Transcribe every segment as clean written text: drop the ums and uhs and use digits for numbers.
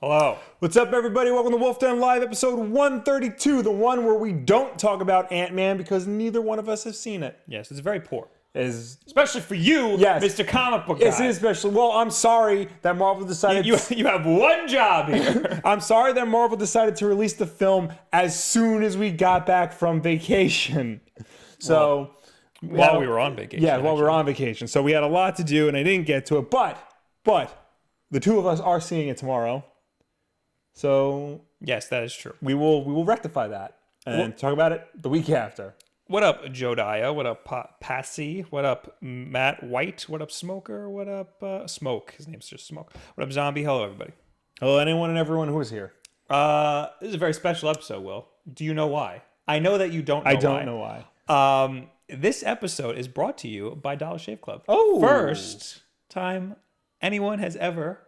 Hello. What's up, everybody? Welcome to Wulff Den Live, episode 132, the one where we don't talk about Ant-Man because neither one of us have seen it. Yes, it's very poor. Especially for you, yes, Mr. Comic Book Guy. It is especially. Well, I'm sorry that Marvel decided... You have one job here. I'm sorry that Marvel decided to release the film as soon as we got back from vacation. So... While we were on vacation. Yeah, while we were on vacation. So we had a lot to do, and I didn't get to it. But the two of us are seeing it tomorrow. So yes, that is true. We will rectify that and talk about it the week after. What up, Jodiah? What up, Passy? What up, Matt White? What up, Smoker? What up, Smoke? His name's just Smoke. What up, Zombie? Hello, everybody. Hello, anyone and everyone who is here. This is a very special episode, Will. Do you know why? I know that you don't know why. I don't know why. This episode is brought to you by Dollar Shave Club. Oh! First time anyone has ever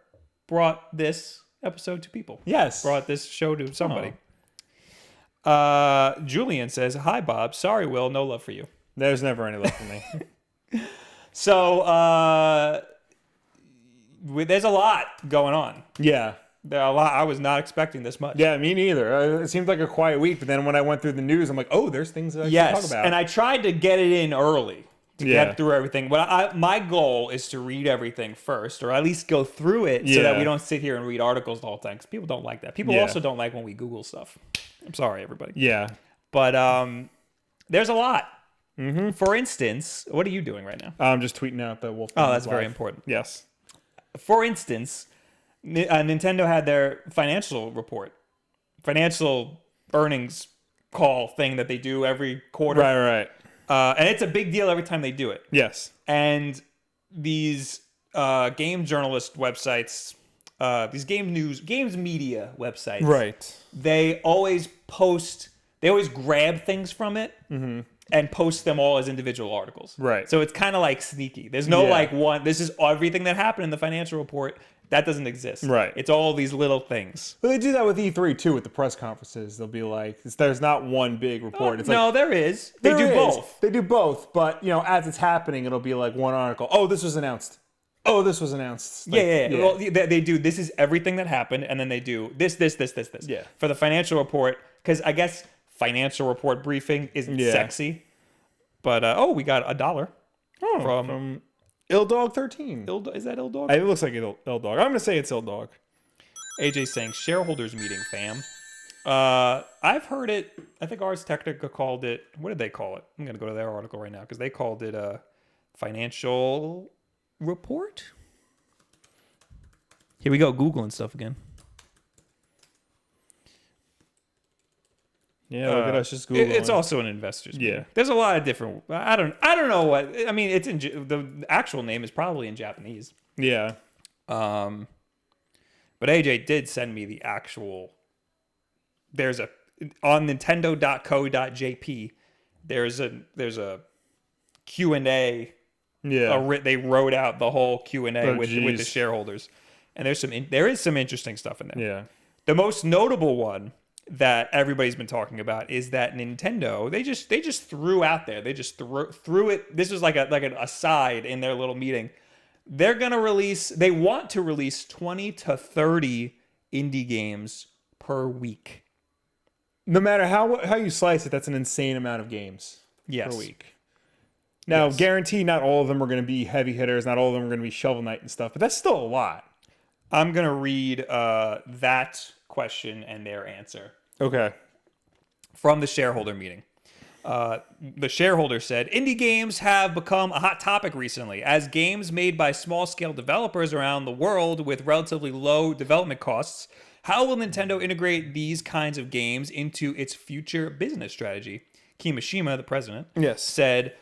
brought this episode to people. Yes. Brought this show to somebody. Julian says, "Hi, Bob. Sorry, Will. No love for you." There's never any love for me. So, there's a lot going on. Yeah. There are a lot. I was not expecting this much. Yeah, me neither. It seemed like a quiet week, but then when I went through the news, I'm like, oh, there's things that I can talk about. And I tried to get it in early to get through everything. But my goal is to read everything first, or at least go through it so that we don't sit here and read articles the whole time. Because people don't like that. People also don't like when we Google stuff. I'm sorry, everybody. Yeah. But there's a lot. Mm-hmm. For instance, what are you doing right now? I'm just tweeting out the Wulff. Oh, that's very important. Yes. For instance, Nintendo had their financial earnings call thing that they do every quarter. Right. And it's a big deal every time they do it. Yes. And these game journalist websites, these games media websites, right? They always grab things from it and post them all as individual articles. Right. So it's kind of like sneaky. There's no this is everything that happened in the financial report. That doesn't exist. Right. It's all these little things. But they do that with E3 too, with the press conferences. They'll be like, there's not one big report. It's no, there is. They do both. They do both. But, as it's happening, it'll be like one article. Oh, this was announced. Oh, this was announced. Like, yeah. Well, they do. This is everything that happened. And then they do this. Yeah. For the financial report, because I guess financial report briefing isn't sexy. But, we got $1 from Ildog 13. Is that Ildog? It looks like Ildog. I'm going to say it's Ildog. AJ saying shareholders meeting, fam. I've heard it. I think Ars Technica called it. What did they call it? I'm going to go to their article right now because they called it a financial report. Here we go, Googling stuff again. Yeah, look at us just Googling. It's also an investor's meeting. Yeah. There's a lot of different. I don't know what. I mean, it's in the actual name is probably in Japanese. Yeah. But AJ did send me the actual. There's on Nintendo.co.jp. There's a Q&A. Yeah. They wrote out the whole Q&A with the shareholders, and there is some interesting stuff in there. Yeah. The most notable one that everybody's been talking about is that Nintendo they just threw out there. They just threw it. This was like an aside in their little meeting. They want to release 20 to 30 indie games per week. No matter how you slice it, that's an insane amount of games per week. Now, guarantee not all of them are going to be heavy hitters. Not all of them are going to be Shovel Knight and stuff, but that's still a lot. I'm going to read that question and their answer. Okay. From the shareholder meeting. The shareholder said, indie games have become a hot topic recently. As games made by small-scale developers around the world with relatively low development costs, how will Nintendo integrate these kinds of games into its future business strategy? Kimishima, the president, said,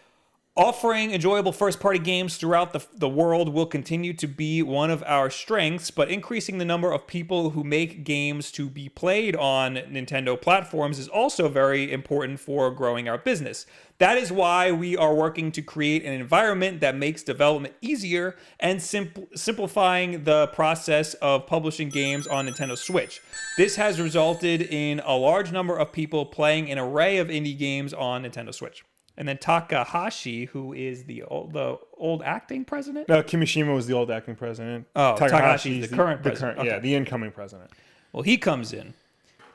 offering enjoyable first-party games throughout the world will continue to be one of our strengths, but increasing the number of people who make games to be played on Nintendo platforms is also very important for growing our business. That is why we are working to create an environment that makes development easier and simplifying the process of publishing games on Nintendo Switch. This has resulted in a large number of people playing an array of indie games on Nintendo Switch. And then Takahashi, who is the old acting president. No, Kimishima was the old acting president. Oh, Takahashi is the current president. Yeah, the incoming president. Well, he comes in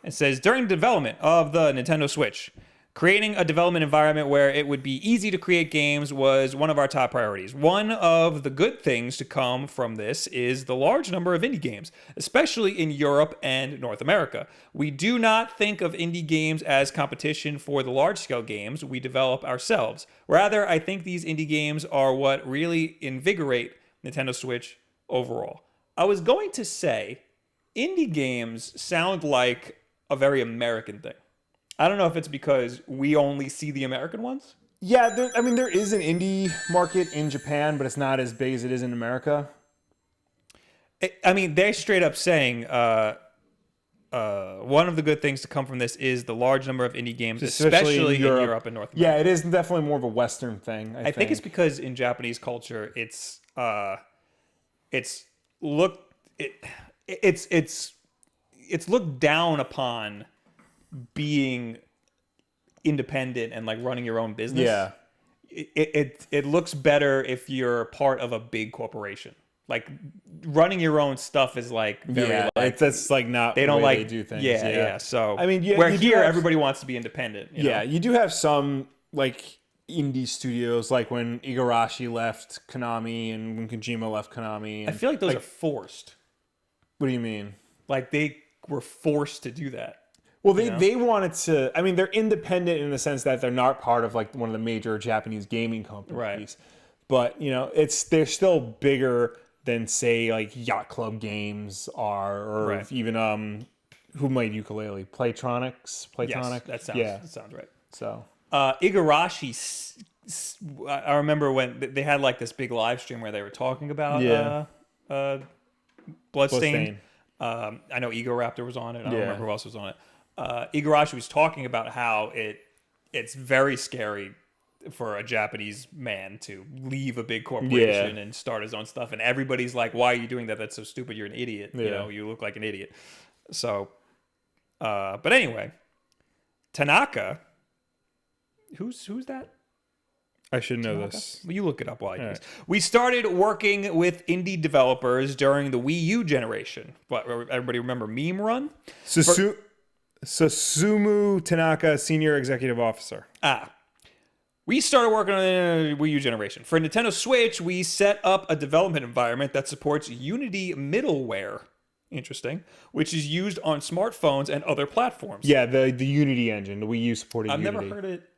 and says, during development of the Nintendo Switch, creating a development environment where it would be easy to create games was one of our top priorities. One of the good things to come from this is the large number of indie games, especially in Europe and North America. We do not think of indie games as competition for the large-scale games we develop ourselves. Rather, I think these indie games are what really invigorate Nintendo Switch overall. I was going to say, indie games sound like a very American thing. I don't know if it's because we only see the American ones. Yeah, there is an indie market in Japan, but it's not as big as it is in America. They're straight up saying one of the good things to come from this is the large number of indie games, especially in Europe and North America. Yeah, it is definitely more of a Western thing. I think it's because in Japanese culture, it's looked down upon being independent and like running your own business. Yeah. It looks better if you're part of a big corporation. Like running your own stuff is like very that's like not they don't like they do things. Yeah. So where here everybody wants to be independent. You know? You do have some like indie studios, like when Igarashi left Konami and when Kojima left Konami. I feel like those are forced. What do you mean? Like they were forced to do that. Well, they wanted to. They're independent in the sense that they're not part of like one of the major Japanese gaming companies. Right. But they're still bigger than say like Yacht Club Games are, or even who made Ukulele? Playtronics. Yes, that sounds right. So Igarashi, I remember when they had like this big live stream where they were talking about Bloodstain. I know Ego Raptor was on it. I don't remember who else was on it. Igarashi was talking about how it's very scary for a Japanese man to leave a big corporation and start his own stuff, and everybody's like, "Why are you doing that? That's so stupid. You're an idiot. You look like an idiot." So, but anyway, Tanaka, who's that? I should know this. Well, you look it up while I do this. We started working with indie developers during the Wii U generation. What, everybody remember Meme Run? Susumu Tanaka, Senior Executive Officer. We started working on the Wii U generation. For Nintendo Switch, we set up a development environment that supports Unity middleware. Interesting. Which is used on smartphones and other platforms. Yeah, the Unity engine. The Wii U supported Unity. I've never heard it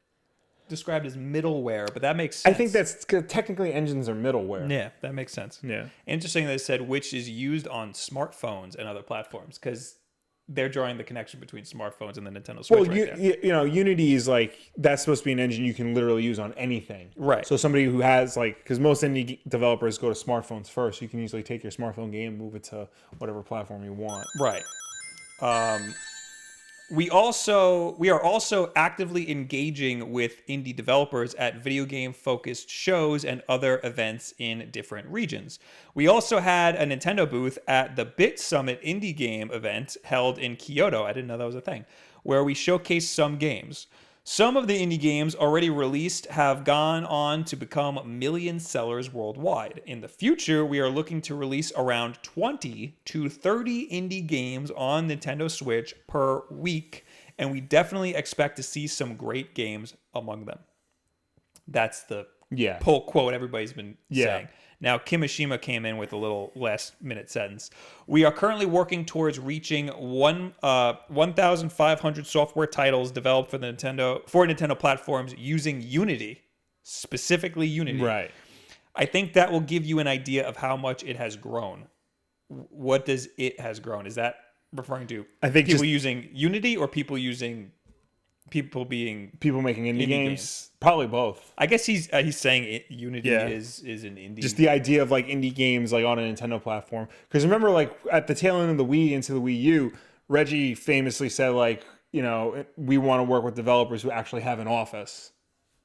described as middleware, but that makes sense. I think that's technically engines are middleware. Yeah, that makes sense. Yeah. Interesting that it said which is used on smartphones and other platforms, because they're drawing the connection between smartphones and the Nintendo Switch. Well, Unity is like, that's supposed to be an engine you can literally use on anything. Right. So somebody who has because most indie developers go to smartphones first. You can easily take your smartphone game and move it to whatever platform you want. Right. We are also actively engaging with indie developers at video game focused shows and other events in different regions. We also had a Nintendo booth at the Bit Summit indie game event held in Kyoto. I didn't know that was a thing, where we showcased some games. Some of the indie games already released have gone on to become million sellers worldwide. In the future, we are looking to release around 20 to 30 indie games on Nintendo Switch per week, and we definitely expect to see some great games among them. That's the pull quote everybody's been saying. Now, Kimishima came in with a little last-minute sentence. We are currently working towards reaching 1,500 software titles developed for Nintendo platforms using Unity, specifically Unity. Right. I think that will give you an idea of how much it has grown. What does it has grown? Is that referring to people using Unity or people making indie games? Probably both. I guess he's saying Unity is an indie. Just the idea of like indie games like on a Nintendo platform. Because remember, like at the tail end of the Wii into the Wii U, Reggie famously said like, we want to work with developers who actually have an office.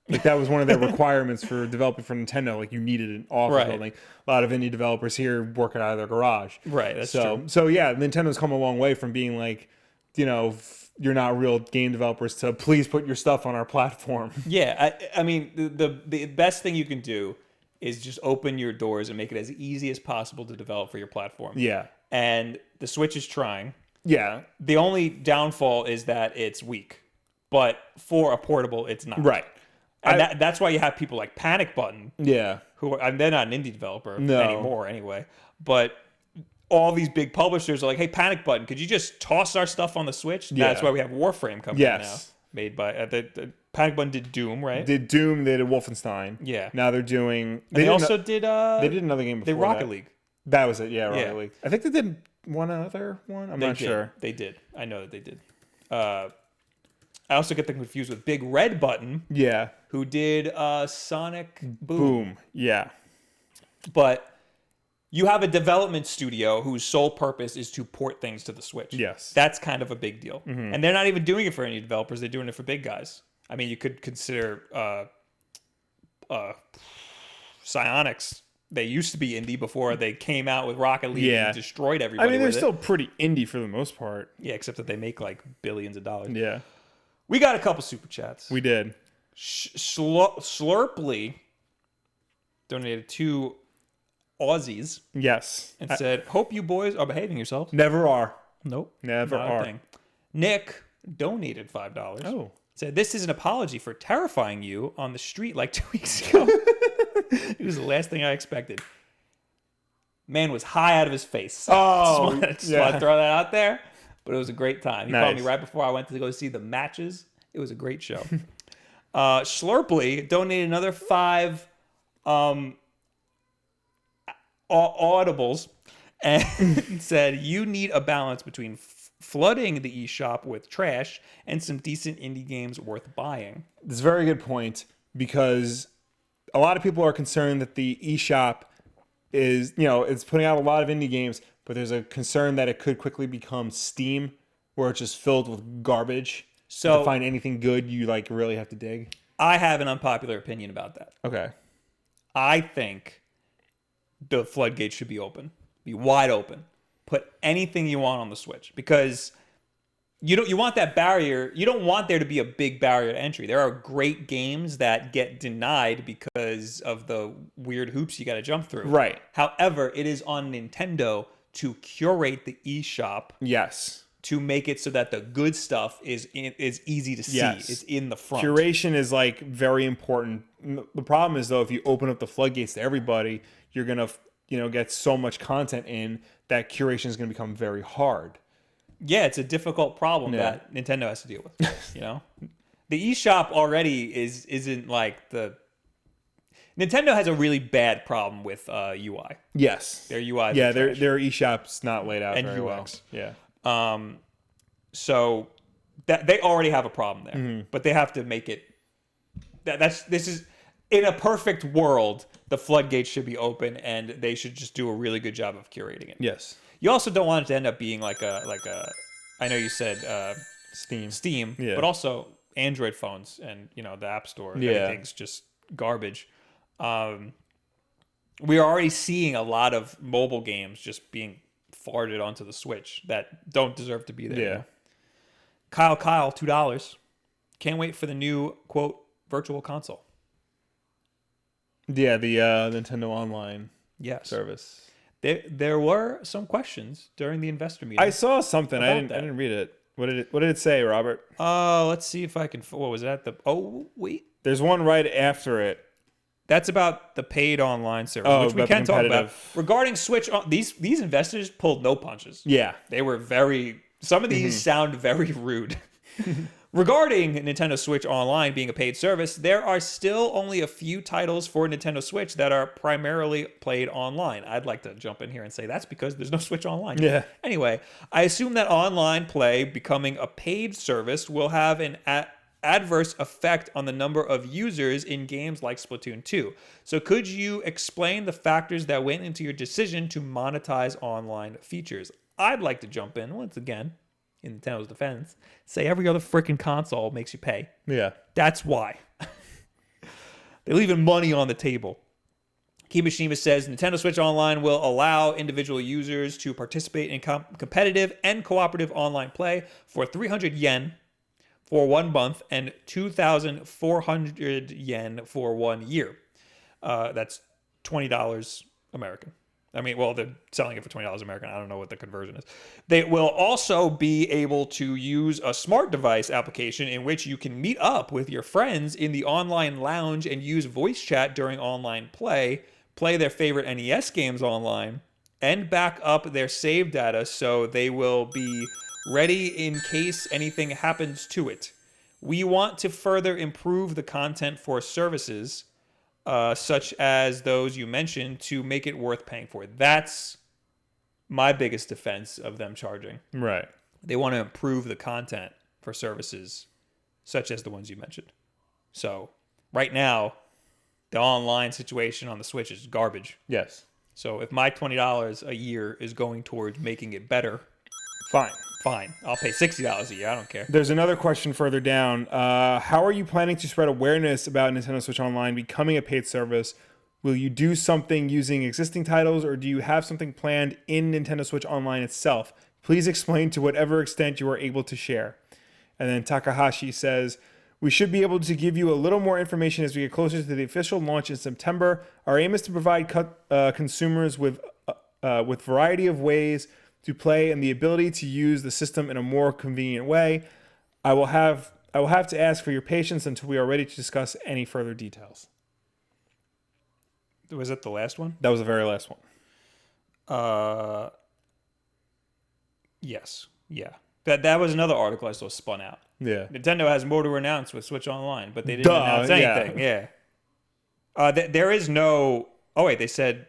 Like that was one of their requirements for developing for Nintendo. Like you needed an office building. A lot of indie developers here working out of their garage. Right. That's true. So yeah, Nintendo's come a long way from being like you're not real game developers to please put your stuff on our platform. Yeah, I mean, the best thing you can do is just open your doors and make it as easy as possible to develop for your platform. Yeah. And the Switch is trying. Yeah. The only downfall is that it's weak, but for a portable, it's not. Right. And that's why you have people like Panic Button, Yeah. they're not an indie developer anymore anyway, but all these big publishers are like, hey, Panic Button, could you just toss our stuff on the Switch? Yeah. That's why we have Warframe coming out now. Made by the Panic Button did Doom, right? Did Doom, they did Wolfenstein. Yeah. Now they're doing... They also did... they did another game before They Rocket that. League. That was it, yeah, Rocket League. I think they did one other one. I'm not sure. They did. I know that they did. I also get them confused with Big Red Button. Yeah. Who did Sonic Boom. Boom. Yeah. But you have a development studio whose sole purpose is to port things to the Switch. Yes. That's kind of a big deal. Mm-hmm. And they're not even doing it for any developers. They're doing it for big guys. I mean, you could consider Psyonix. They used to be indie before they came out with Rocket League and destroyed everybody. I mean, they're still pretty indie for the most part. Yeah, except that they make like billions of dollars. Yeah. We got a couple super chats. We did. Slurply donated 2 Aussies. Yes. And said, hope you boys are behaving yourselves. Never are. Nope. Never not are. a thing. Nick donated $5. Oh. Said, this is an apology for terrifying you on the street like 2 weeks ago. It was the last thing I expected. Man was high out of his face. Oh, just want to throw that out there. But it was a great time. He Nice. called me right before I went to go see the matches. It was a great show. Slurply donated another 5 audibles and said, you need a balance between flooding the eShop with trash and some decent indie games worth buying. That's a very good point, because a lot of people are concerned that the eShop is, it's putting out a lot of indie games, but there's a concern that it could quickly become Steam, where it's just filled with garbage. So to find anything good, you really have to dig. I have an unpopular opinion about that. Okay. I think the floodgates should be open, be wide open. Put anything you want on the Switch, because you want that barrier. You don't want there to be a big barrier to entry. There are great games that get denied because of the weird hoops you got to jump through. Right. However, it is on Nintendo to curate the eShop. Yes. To make it so that the good stuff is easy to see. Yes. It's in the front. Curation is very important. The problem is, though, if you open up the floodgates to everybody, you're gonna get so much content in that curation is gonna become very hard. Yeah, it's a difficult problem that Nintendo has to deal with. The eShop already isn't like the... Nintendo has a really bad problem with UI. Yes. Their UI. Yeah, their eShop's not laid out and very UX. Well. Yeah. So that they already have a problem there, but they have to make it. This is in a perfect world. The floodgates should be open, and they should just do a really good job of curating it. Yes. You also don't want it to end up being like a. I know you said Steam, but also Android phones and the App Store. Everything's just garbage. We are already seeing a lot of mobile games just being farted onto the Switch that don't deserve to be there. Yeah. Kyle, $2. Can't wait for the new quote virtual console. Yeah, the Nintendo Online service. There were some questions during the investor meeting. I saw something. I didn't read it. What did it say, Robert? Let's see if I can. What was that? There's one right after it. That's about the paid online service, which we can talk about. Regarding Switch, these investors pulled no punches. Yeah. They were some of these sound very rude. Regarding Nintendo Switch Online being a paid service, there are still only a few titles for Nintendo Switch that are primarily played online. I'd like to jump in here and say that's because there's no Switch Online. Yeah. Anyway, I assume that online play becoming a paid service will have an adverse effect on the number of users in games like Splatoon 2. So could you explain the factors that went into your decision to monetize online features? I'd like to jump in once again, in Nintendo's defense, say every other freaking console makes you pay. Yeah. That's why. They're leaving money on the table. Kimishima says Nintendo Switch Online will allow individual users to participate in competitive and cooperative online play for 300 yen for 1 month and 2,400 yen for 1 year. That's $20 American. I mean, well, they're selling it for $20 American. I don't know what the conversion is. They will also be able to use a smart device application in which you can meet up with your friends in the online lounge and use voice chat during online play their favorite NES games online, and back up their save data so they will be ready in case anything happens to it. We want to further improve the content for services such as those you mentioned to make it worth paying for. That's my biggest defense of them charging. Right. They want to improve the content for services such as the ones you mentioned. So right now, the online situation on the Switch is garbage. Yes. So if my $20 a year is going towards making it better, Fine. I'll pay $60 a year. I don't care. There's another question further down. How are you planning to spread awareness about Nintendo Switch Online becoming a paid service? Will you do something using existing titles, or do you have something planned in Nintendo Switch Online itself? Please explain to whatever extent you are able to share. And then Takahashi says, we should be able to give you a little more information as we get closer to the official launch in September. Our aim is to provide consumers with variety of ways to play and the ability to use the system in a more convenient way. I will have to ask for your patience until we are ready to discuss any further details. Was that the last one? That was the very last one. Yes. Yeah. That was another article I saw spun out. Yeah. Nintendo has more to announce with Switch Online, but they didn't announce anything. Yeah. There is no... Oh, wait. They said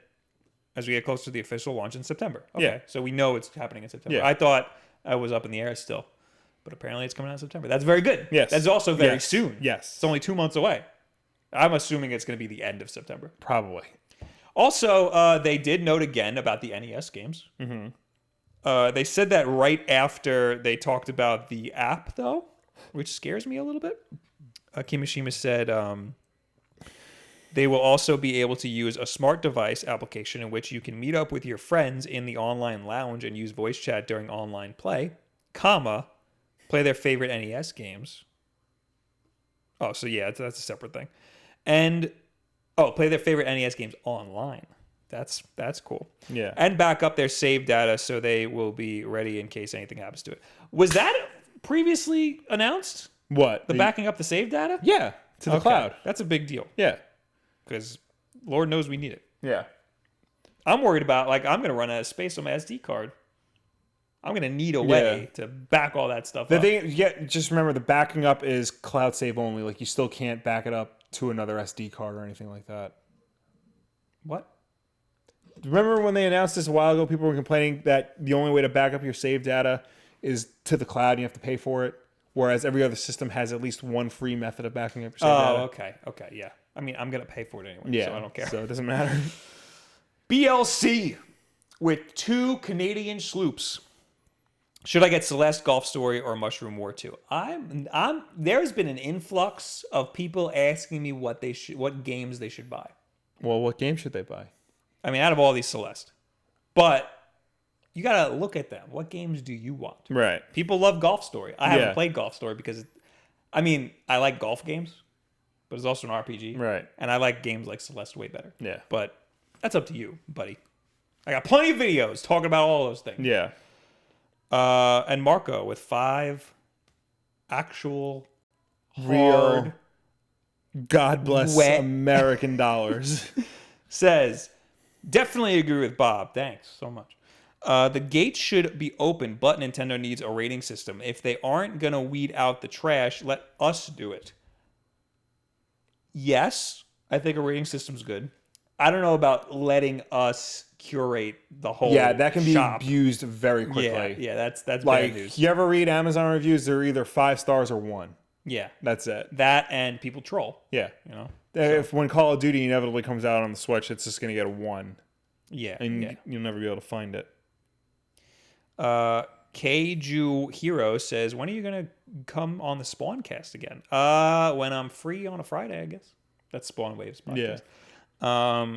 as we get closer to the official launch in September. Okay. Yeah. So we know it's happening in September. Yeah. I thought I was up in the air still, but apparently it's coming out in September. That's very good. Yes. That's also very soon. Yes. It's only 2 months away. I'm assuming it's going to be the end of September. Probably. Also, they did note again about the NES games. Mm-hmm. They said that right after they talked about the app, though, which scares me a little bit. Kimishima said they will also be able to use a smart device application in which you can meet up with your friends in the online lounge and use voice chat during online play, play their favorite NES games. Oh, so yeah, that's a separate thing. And, play their favorite NES games online. That's cool. Yeah. And back up their save data so they will be ready in case anything happens to it. Was that previously announced? What? The backing up the save data? Yeah. To the cloud. That's a big deal. Yeah. Because Lord knows we need it. Yeah. I'm worried about, I'm going to run out of space on my SD card. I'm going to need a way to back all that stuff up. Just remember the backing up is cloud save only. Like, you still can't back it up to another SD card or anything like that. What? Remember when they announced this a while ago, people were complaining that the only way to back up your save data is to the cloud and you have to pay for it, whereas every other system has at least one free method of backing up your save data. Oh, okay, yeah. I mean, I'm going to pay for it anyway, so I don't care. So it doesn't matter. BLC with 2 Canadian sloops. Should I get Celeste, Golf Story, or Mushroom War 2? There's been an influx of people asking me what games they should buy. Well, what game should they buy? I mean, out of all these, Celeste. But you got to look at them. What games do you want? Right. People love Golf Story. I haven't played Golf Story because, I like golf games, but it's also an RPG. Right. And I like games like Celeste way better. Yeah. But that's up to you, buddy. I got plenty of videos talking about all those things. Yeah. And Marco with 5 actual Real, hard, God bless wet American dollars. says, definitely agree with Bob. Thanks so much. The gates should be open, but Nintendo needs a rating system. If they aren't going to weed out the trash, let us do it. Yes, I think a rating system's good. I don't know about letting us curate the whole that can be shop. abused very quickly. Yeah, that's bad like, news. you ever read Amazon reviews? They're either 5 stars or 1. Yeah. That's it. That and people troll. Yeah. You know? If when Call of Duty inevitably comes out on the Switch, it's just going to get a 1. Yeah. And you'll never be able to find it. Keiju Hero says, when are you going to come on the Spawncast again? When I'm free on a Friday, I guess. That's Spawn Waves podcast. Yeah.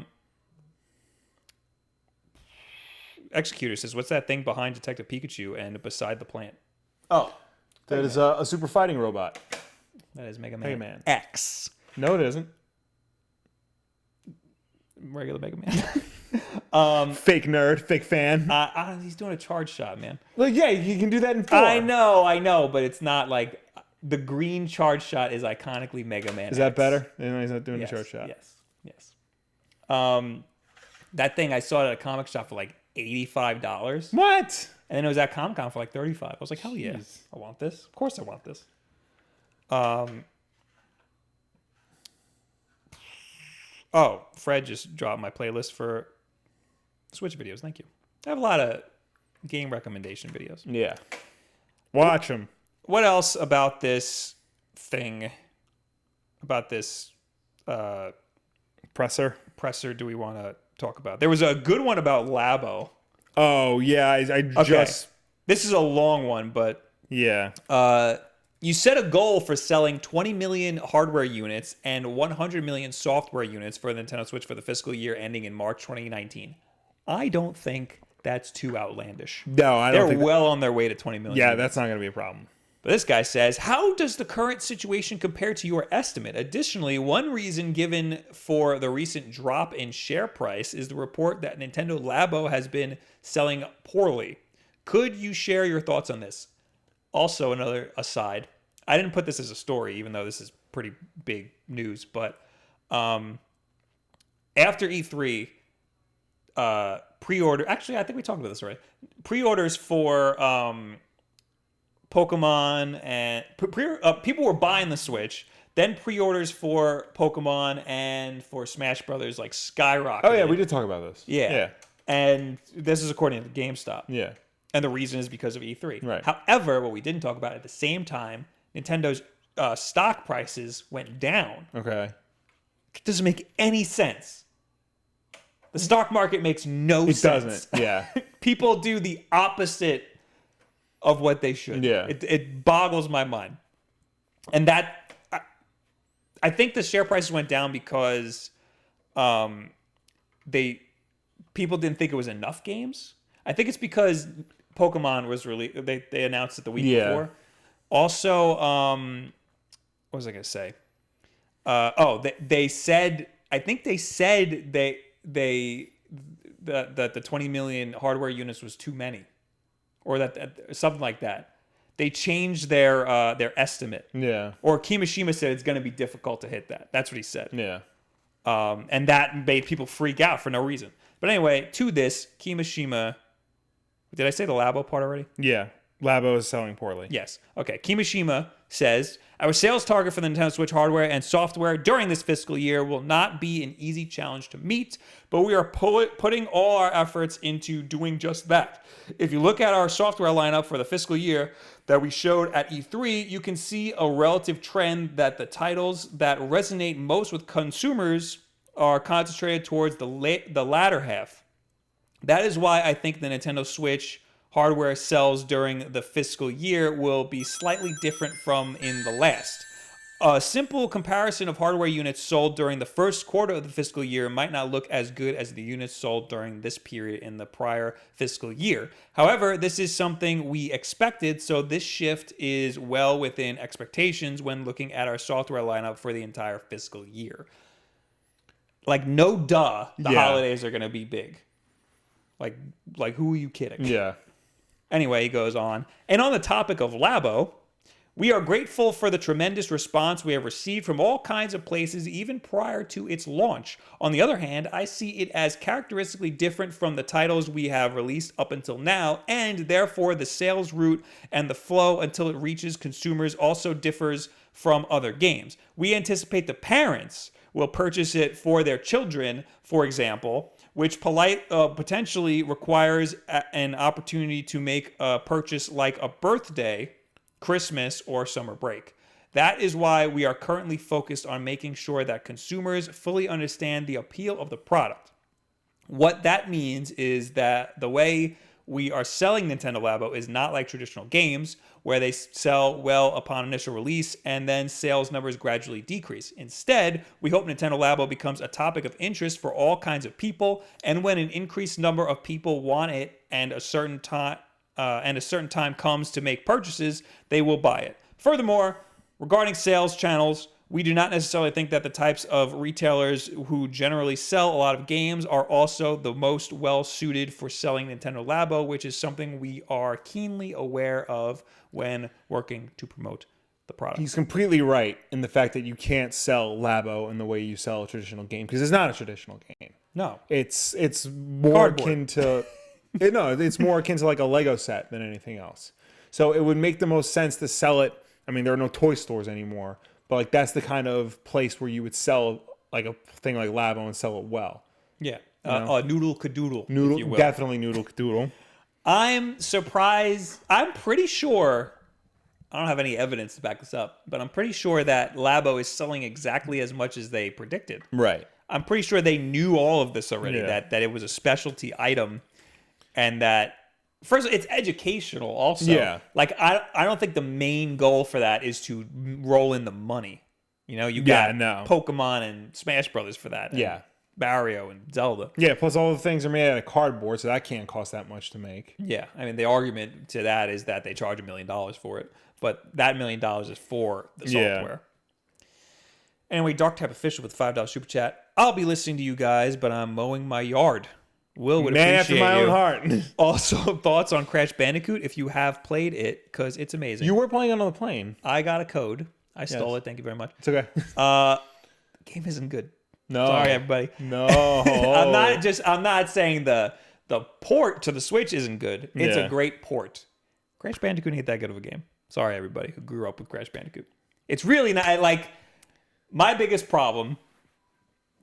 Executor says, "What's that thing behind Detective Pikachu and beside the plant?" Oh, that is a super fighting robot. That is Mega Mega Man, Man. X. No, it isn't. Regular Mega Man. Fake nerd, fake fan. He's doing a charge shot, man. Like, yeah, you can do that in 4. I know, but it's not like the green charge shot is iconically Mega Man. Is that better? No, he's not doing a charge shot. Yes. That thing I saw it at a comic shop for like $85. What? And then it was at Comic-Con for like $35. I was like, hell yeah, Jeez. I want this. Of course I want this. Oh, Fred just dropped my playlist for Switch videos. Thank you. I have a lot of game recommendation videos. Yeah. Watch them. What else about this thing, about this Presser do we want to talk about? There was a good one about Labo. Oh, yeah. I just... This is a long one, but... Yeah. You set a goal for selling 20 million hardware units and 100 million software units for the Nintendo Switch for the fiscal year ending in March 2019. I don't think that's too outlandish. No, I don't think... They're well on their way to 20 million. Yeah, units. that's not going to be a problem. But this guy says, how does the current situation compare to your estimate? Additionally, one reason given for the recent drop in share price is the report that Nintendo Labo has been selling poorly. Could you share your thoughts on this? Also, another aside, I didn't put this as a story, even though this is pretty big news, but after E3, pre-order, actually, I think we talked about this already. Pre-orders for Pokemon and people were buying the Switch. Then pre-orders for Pokemon and for Smash Brothers like skyrocketed. Oh yeah, we did talk about this. Yeah. And this is according to GameStop. Yeah. And the reason is because of E3. Right. However, what we didn't talk about at the same time, Nintendo's stock prices went down. Okay. It doesn't make any sense. The stock market makes no sense. It doesn't. Yeah. People do the opposite of what they should. Yeah. It boggles my mind. And that, I think the share prices went down because people didn't think it was enough games. I think it's because Pokemon was they announced it the week before. Also, what was I going to say? They said, I think they said that the 20 million hardware units was too many, or that something like that. They changed their estimate. Yeah. Or Kimishima said it's going to be difficult to hit that. That's what he said. Yeah. And that made people freak out for no reason. But anyway, to this, Kimishima... Did I say the Labo part already? Yeah. Labo is selling poorly. Yes. Okay. Kimishima says, our sales target for the Nintendo Switch hardware and software during this fiscal year will not be an easy challenge to meet, but we are putting all our efforts into doing just that. If you look at our software lineup for the fiscal year that we showed at E3, you can see a relative trend that the titles that resonate most with consumers are concentrated towards the latter half. That is why I think the Nintendo Switch hardware sales during the fiscal year will be slightly different from in the last. A simple comparison of hardware units sold during the first quarter of the fiscal year might not look as good as the units sold during this period in the prior fiscal year. However, this is something we expected, so this shift is well within expectations when looking at our software lineup for the entire fiscal year. Like, no duh, the holidays are going to be big. Like, who are you kidding? Yeah. Anyway, he goes on. And on the topic of Labo, we are grateful for the tremendous response we have received from all kinds of places even prior to its launch. On the other hand, I see it as characteristically different from the titles we have released up until now, and therefore the sales route and the flow until it reaches consumers also differs from other games. We anticipate the parents will purchase it for their children, for example, which potentially requires an opportunity to make a purchase like a birthday, Christmas, or summer break. That is why we are currently focused on making sure that consumers fully understand the appeal of the product. What that means is that the way we are selling Nintendo Labo is not like traditional games where they sell well upon initial release and then sales numbers gradually decrease. Instead, we hope Nintendo Labo becomes a topic of interest for all kinds of people, and when an increased number of people want it and a certain time comes to make purchases, they will buy it. Furthermore, regarding sales channels, we do not necessarily think that the types of retailers who generally sell a lot of games are also the most well-suited for selling Nintendo Labo, which is something we are keenly aware of when working to promote the product. He's completely right in the fact that you can't sell Labo in the way you sell a traditional game, because it's not a traditional game. No. It's more Cardboard. akin to it's more akin to like a Lego set than anything else. So it would make the most sense to sell it. I mean, there are no toy stores anymore, but like that's the kind of place where you would sell like a thing like Labo and sell it well. Yeah. Noodle cadoodle. Noodle, if you will. definitely noodle cadoodle. I'm surprised. I'm pretty sure. I don't have any evidence to back this up, but I'm pretty sure that Labo is selling exactly as much as they predicted. Right. I'm pretty sure they knew all of this already, Yeah. that it was a specialty item, and that, first of all, it's educational also. Yeah. Like, I don't think the main goal for that is to roll in the money. You know, you got Pokemon and Smash Brothers for that. Yeah. Mario and Zelda. Yeah, plus all the things are made out of cardboard, so that can't cost that much to make. Yeah, I mean, the argument to that is that they charge $1 million for it, but that $1 million is for the software. Anyway, Dark Type Official with $5 super chat. I'll be listening to you guys, but I'm mowing my yard. Will would Man appreciate after my you. own heart. Also, thoughts on Crash Bandicoot if you have played it, because it's amazing. You were playing it on the plane. I got a code. I stole it. Thank you very much. It's okay. Game isn't good. No. Sorry, everybody. No. I'm not saying the port to the Switch isn't good. It's a great port. Crash Bandicoot ain't that good of a game. Sorry, everybody who grew up with Crash Bandicoot. It's really not like my biggest problem.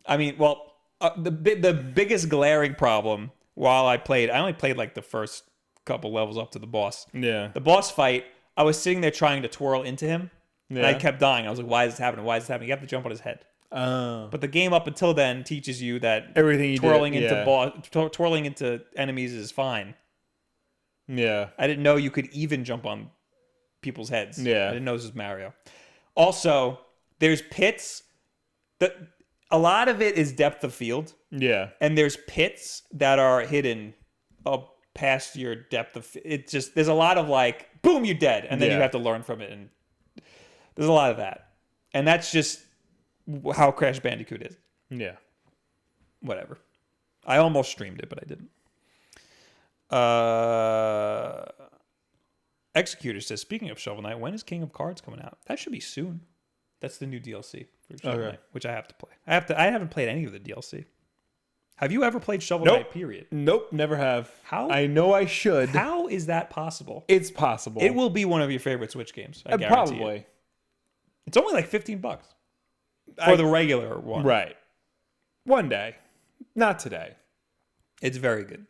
I mean, well, the biggest glaring problem while I only played like the first couple levels up to the boss. Yeah. The boss fight, I was sitting there trying to twirl into him. Yeah. And I kept dying. I was like, why is this happening? Why is this happening? You have to jump on his head. But the game up until then teaches you that everything you twirling did, into twirling into enemies is fine. Yeah. I didn't know you could even jump on people's heads. Yeah. I didn't know this was Mario. Also, there's pits that a lot of it is depth of field. Yeah. And there's pits that are hidden up past your depth of it. Just there's a lot of like, boom, you're dead, and then you have to learn from it, and there's a lot of that, and that's just how Crash Bandicoot is. Yeah. Whatever. I almost streamed it, but I didn't. Executor says, speaking of Shovel Knight, when is King of Cards coming out? That should be soon. That's the new DLC for Shovel Knight, which I have to play. I haven't played any of the DLC. Have you ever played Shovel Knight, period? Nope, never have. How? I know I should. How is that possible? It's possible. It will be one of your favorite Switch games. I guarantee probably. it. It's only like $15 for the regular one. Right. One day. Not today. It's very good.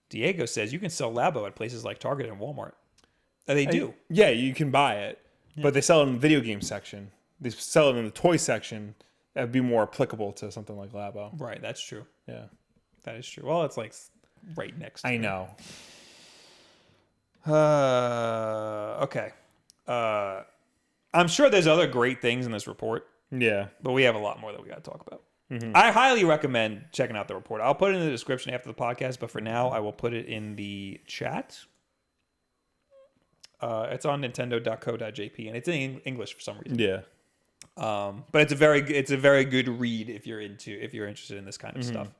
Diego says you can sell Labo at places like Target and Walmart. They do. Yeah, you can buy it, but they sell it in the video game section. They sell it in the toy section. That would be more applicable to something like Labo. Right, that's true. Yeah. That is true. Well, it's like right next to I know. Okay. I'm sure there's other great things in this report, Yeah. but we have a lot more that we got to talk about. I highly recommend checking out the report. I'll put it in the description after the podcast, but for now, I will put it in the chat. It's on nintendo.co.jp, and it's in English for some reason. Yeah. But it's a very good read if you're interested in this kind of stuff.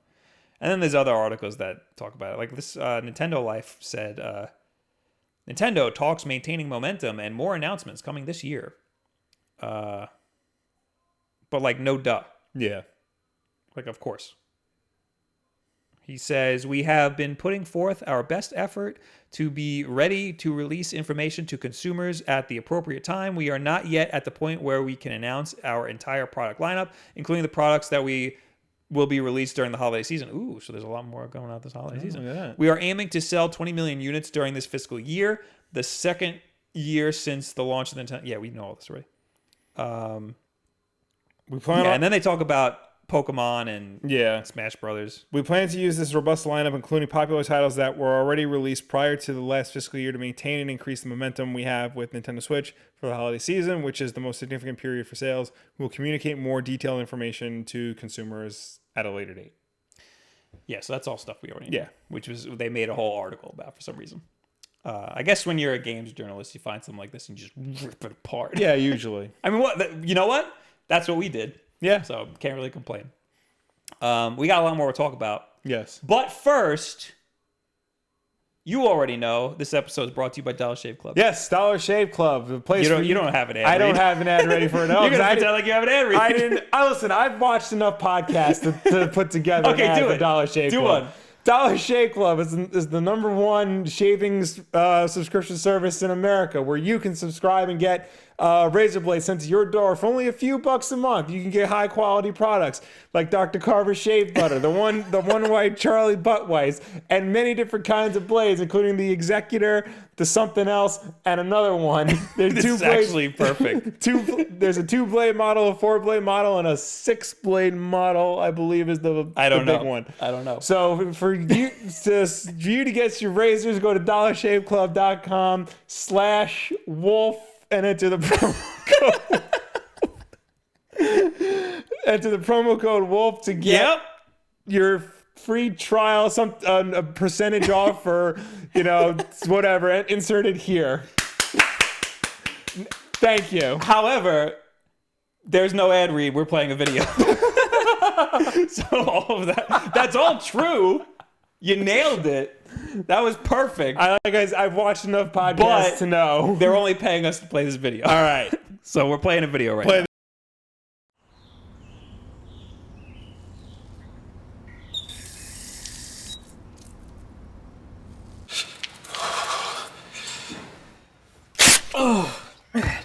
And then there's other articles that talk about it. Like this Nintendo Life said, Nintendo talks maintaining momentum and more announcements coming this year. But like no duh. Yeah. Like, of course. He says, we have been putting forth our best effort to be ready to release information to consumers at the appropriate time. We are not yet at the point where we can announce our entire product lineup, including the products that we will be released during the holiday season. Ooh, so there's a lot more going out this holiday season. Yeah. We are aiming to sell 20 million units during this fiscal year, the second year since the launch of the Nintendo. Yeah, we know all this already. We plan on... and then they talk about Pokemon and Yeah. Smash Brothers. We plan to use this robust lineup, including popular titles that were already released prior to the last fiscal year, to maintain and increase the momentum we have with Nintendo Switch for the holiday season, which is the most significant period for sales. We'll communicate more detailed information to consumers at a later date. Yeah, so that's all stuff we already knew. Yeah. Which was, they made a whole article about for some reason. I guess when you're a games journalist, you find something like this and you just rip it apart. Yeah, usually. I mean, you know what? That's what we did. Yeah. So can't really complain. We got a lot more to talk about. Yes. But first, you already know this episode is brought to you by Dollar Shave Club. Yes, Dollar Shave Club, the place. You don't have an ad. I don't have an ad ready for it. You're gonna pretend like you have an ad ready. I didn't. Listen. I've watched enough podcasts to put together Okay, an ad do for it. Dollar Shave Do Club. one. Dollar Shave Club is the number one shaving subscription service in America, where you can subscribe and get razor blades sent to your door for only a few bucks a month. You can get high quality products like Dr. Carver's shave butter, the one white Charlie butt wipes, and many different kinds of blades, including the Executor, the something else, and another one. There's This two is blades. actually perfect. There's a 2-blade model, a 4-blade model, and a 6-blade model, I believe, is the big one. I don't know. So for you to get your razors, go to dollarshaveclub.com/Wulff and enter the promo code. Enter the promo code Wulff to get your free trial, a percentage off, or whatever. Inserted here. Thank you. However, there's no ad read. We're playing a video. So all of that's all true. You nailed it. That was perfect. I've watched enough podcasts to know. They're only paying us to play this video. All right. So we're playing a video right now. Oh, man.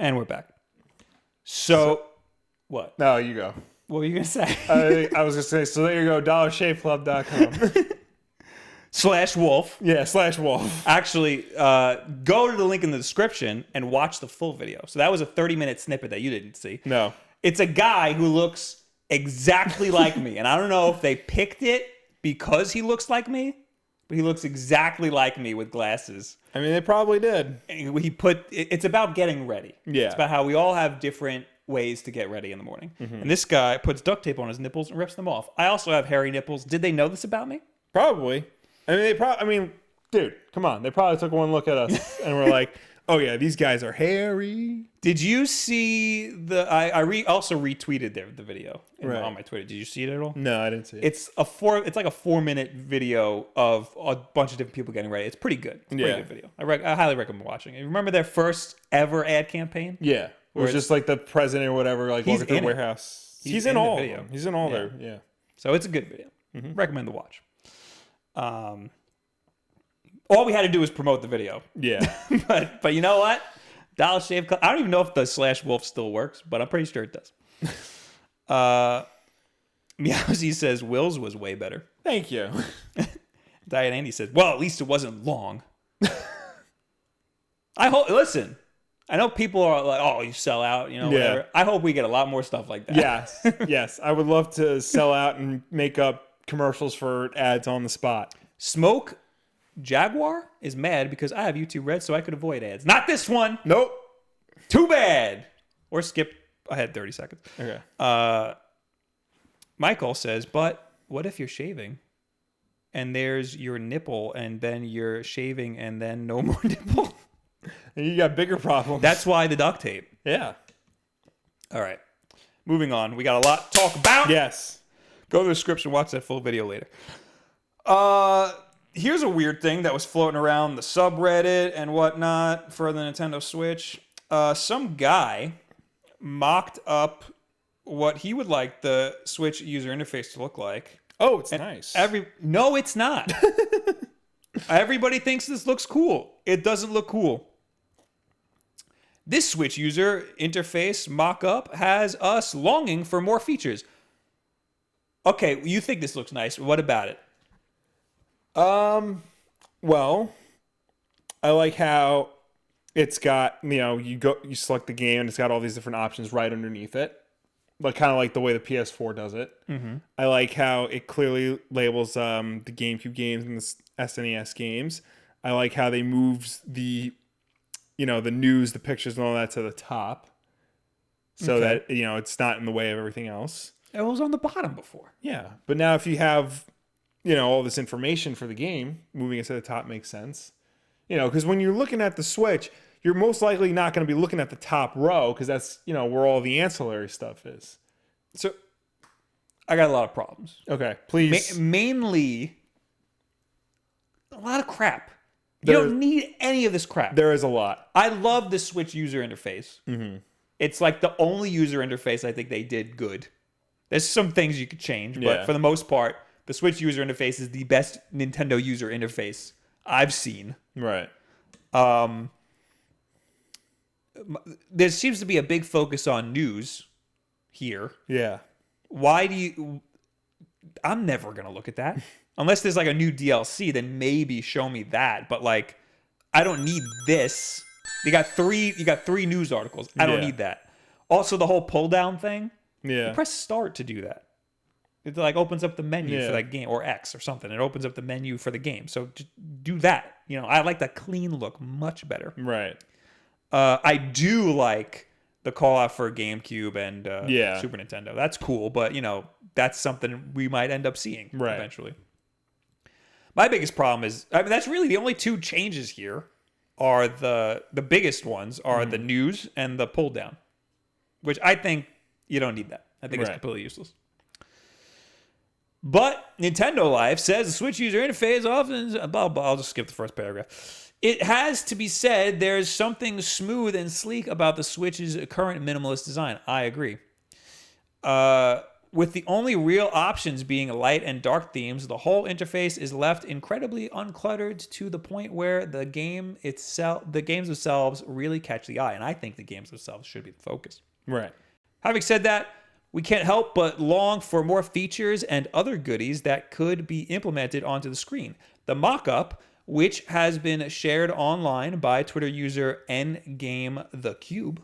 And we're back. So what? No, you go. What were you going to say? I was going to say, so there you go, dollarshaveclub.com. /Wulff. Yeah, /Wulff. Actually, go to the link in the description and watch the full video. So that was a 30-minute snippet that you didn't see. No. It's a guy who looks exactly like me. And I don't know if they picked it because he looks like me, but he looks exactly like me with glasses. I mean, they probably did. And it's about getting ready. Yeah. It's about how we all have different ways to get ready in the morning. Mm-hmm. And this guy puts duct tape on his nipples and rips them off. I also have hairy nipples. Did they know this about me? Probably. I mean, dude, come on. They probably took one look at us and were like, oh yeah, these guys are hairy. Did you see I also retweeted the video on my Twitter. Did you see it at all? No, I didn't see it. It's like a 4-minute video of a bunch of different people getting ready. It's pretty good. It's a pretty good video. I highly recommend watching it. Remember their first ever ad campaign? Yeah. It was just like the president or whatever, like walking through the warehouse. He's in all video. of them. He's in all there. Yeah. So it's a good video. Mm-hmm. Recommend to watch. All we had to do was promote the video. Yeah. but you know what? Dollar Shave Club. I don't even know if the /Wulff still works, but I'm pretty sure it does. Meowsy says Will's was way better. Thank you. Diane Andy says, well, at least it wasn't long. Listen, I know people are like, oh, you sell out, whatever. I hope we get a lot more stuff like that. Yes. Yes. I would love to sell out and make up commercials for ads on the spot. Smoke Jaguar is mad because I have YouTube Red, so I could avoid ads. Not this one. Nope. Too bad. Or skip ahead 30 seconds. Okay. Michael says, but what if you're shaving and there's your nipple and then you're shaving and then no more nipple? And you got bigger problems. That's why the duct tape. Yeah. All right. Moving on. We got a lot to talk about. Yes. Go to the description, watch that full video later. Here's a weird thing that was floating around the subreddit and whatnot for the Nintendo Switch. Some guy mocked up what he would like the Switch user interface to look like. Oh, it's nice. No, it's not. Everybody thinks this looks cool. It doesn't look cool. This Switch user interface mock-up has us longing for more features. Okay, you think this looks nice. What about it? Well, I like how it's got, you select the game and it's got all these different options right underneath it. Like kind of like the way the PS4 does it. Mm-hmm. I like how it clearly labels the GameCube games and the SNES games. I like how they moved the news, the pictures, and all that to the top, so that it's not in the way of everything else. It was on the bottom before. Yeah, but now if you have all this information for the game, moving it to the top makes sense. Because when you're looking at the Switch, you're most likely not going to be looking at the top row because that's, where all the ancillary stuff is. So I got a lot of problems. Okay, please. Mainly, a lot of crap. You don't need any of this crap. There is a lot. I love the Switch user interface. Mm-hmm. It's like the only user interface I think they did good. There's some things you could change, but for the most part, the Switch user interface is the best Nintendo user interface I've seen. Right. There seems to be a big focus on news here. Yeah. Why do you... I'm never going to look at that. Unless there's like a new DLC, then maybe show me that. But like, I don't need this. You got three news articles. I don't need that. Also, the whole pull down thing. Yeah. You press start to do that. It like opens up the menu for that game, or X or something. It opens up the menu for the game. So just do that. I like the clean look much better. Right. I do like the call out for GameCube and Super Nintendo. That's cool, but that's something we might end up seeing eventually. My biggest problem is, that's really the only two changes here. Are the biggest ones are the news and the pull down, which I think you don't need that. I think it's completely useless. But Nintendo Life says the Switch user interface often... Blah, blah, I'll just skip the first paragraph. It has to be said there's something smooth and sleek about the Switch's current minimalist design. I agree. With the only real options being light and dark themes, the whole interface is left incredibly uncluttered to the point where the games themselves really catch the eye. And I think the games themselves should be the focus. Right. Having said that, we can't help but long for more features and other goodies that could be implemented onto the screen. The mockup, which has been shared online by Twitter user NGameTheCube,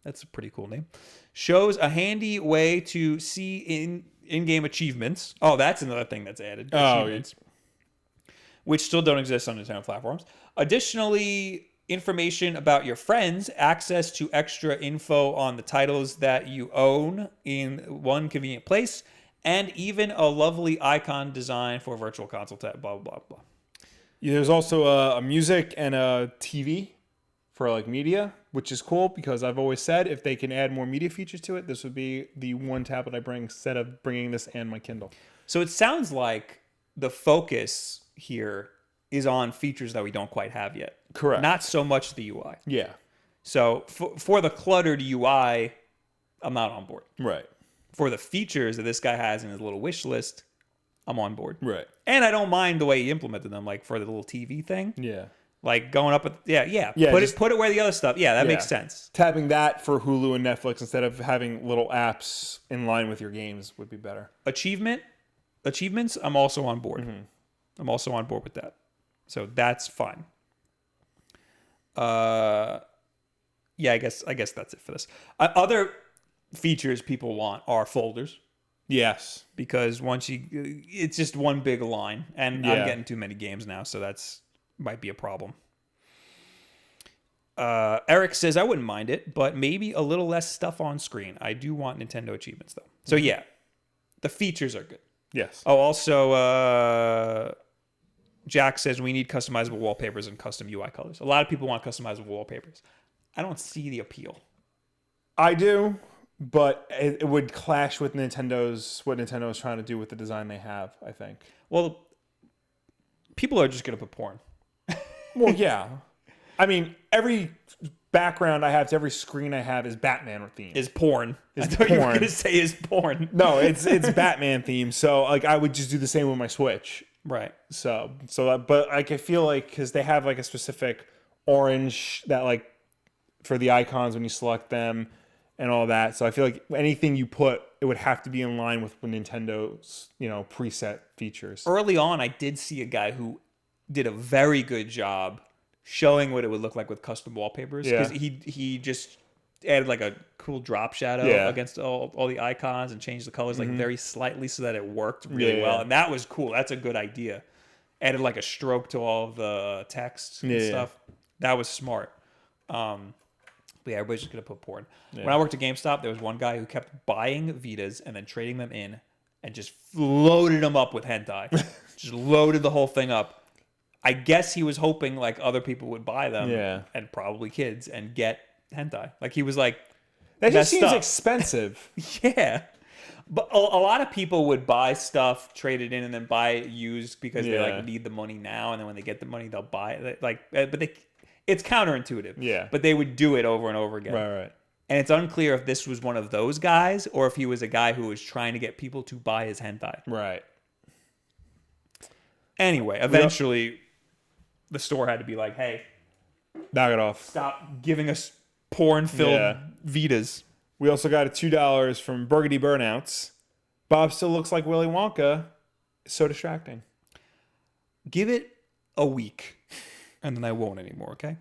that's a pretty cool name, shows a handy way to see in-game achievements. Oh, that's another thing that's added. Achievements, which still don't exist on Nintendo platforms. Additionally, information about your friends, access to extra info on the titles that you own in one convenient place, and even a lovely icon design for virtual console blah, blah, blah, blah. Yeah, there's also a music and a TV for like media, which is cool because I've always said if they can add more media features to it, this would be the one tablet I bring instead of bringing this and my Kindle. So it sounds like the focus here is on features that we don't quite have yet. Correct. Not so much the UI. Yeah. So for the cluttered UI, I'm not on board. Right. For the features that this guy has in his little wish list, I'm on board. Right. And I don't mind the way he implemented them, like for the little TV thing. Yeah. Like going up with put it where the other stuff. Yeah, that makes sense. Tapping that for Hulu and Netflix instead of having little apps in line with your games would be better. Achievements, I'm also on board. Mm-hmm. I'm also on board with that. So that's fine. I guess that's it for this. Other features people want are folders. Yes. Because it's just one big line, and I'm getting too many games now, so that's might be a problem. Eric says, I wouldn't mind it, but maybe a little less stuff on screen. I do want Nintendo achievements, though. So yeah, the features are good. Yes. Oh, also, Jack says we need customizable wallpapers and custom UI colors. A lot of people want customizable wallpapers. I don't see the appeal. I do, but it would clash with what Nintendo is trying to do with the design they have, I think. Well, people are just going to put porn. Well, yeah. I mean, every background I have to every screen I have is Batman themed. Is porn. I thought you were going to say is porn. No, it's Batman themed. So like I would just do the same with my Switch. Right. But like I feel like because they have like a specific orange that like for the icons when you select them and all that. So I feel like anything you put it would have to be in line with Nintendo's, preset features. Early on, I did see a guy who did a very good job showing what it would look like with custom wallpapers, because he just added like a cool drop shadow against all the icons and changed the colors like very slightly so that it worked really well. And that was cool. That's a good idea. Added like a stroke to all of the text and stuff. That was smart. But yeah, everybody's just gonna put porn. When I worked at GameStop, there was one guy who kept buying Vitas and then trading them in and just loaded them up with hentai. Just loaded the whole thing up. I guess he was hoping like other people would buy them, and probably kids, and get hentai. Like he was like, that just seems expensive. Yeah. But a lot of people would buy stuff, trade it in, and then buy it used because they like need the money now, and then when they get the money, they'll buy it. It's counterintuitive. Yeah. But they would do it over and over again. Right. And it's unclear if this was one of those guys or if he was a guy who was trying to get people to buy his hentai. Right. Anyway, eventually, the store had to be like, "Hey, knock it off. Stop giving us porn-filled Vitas." We also got a $2 from Burgundy Burnouts. Bob still looks like Willy Wonka. It's so distracting. Give it a week, and then I won't anymore, okay?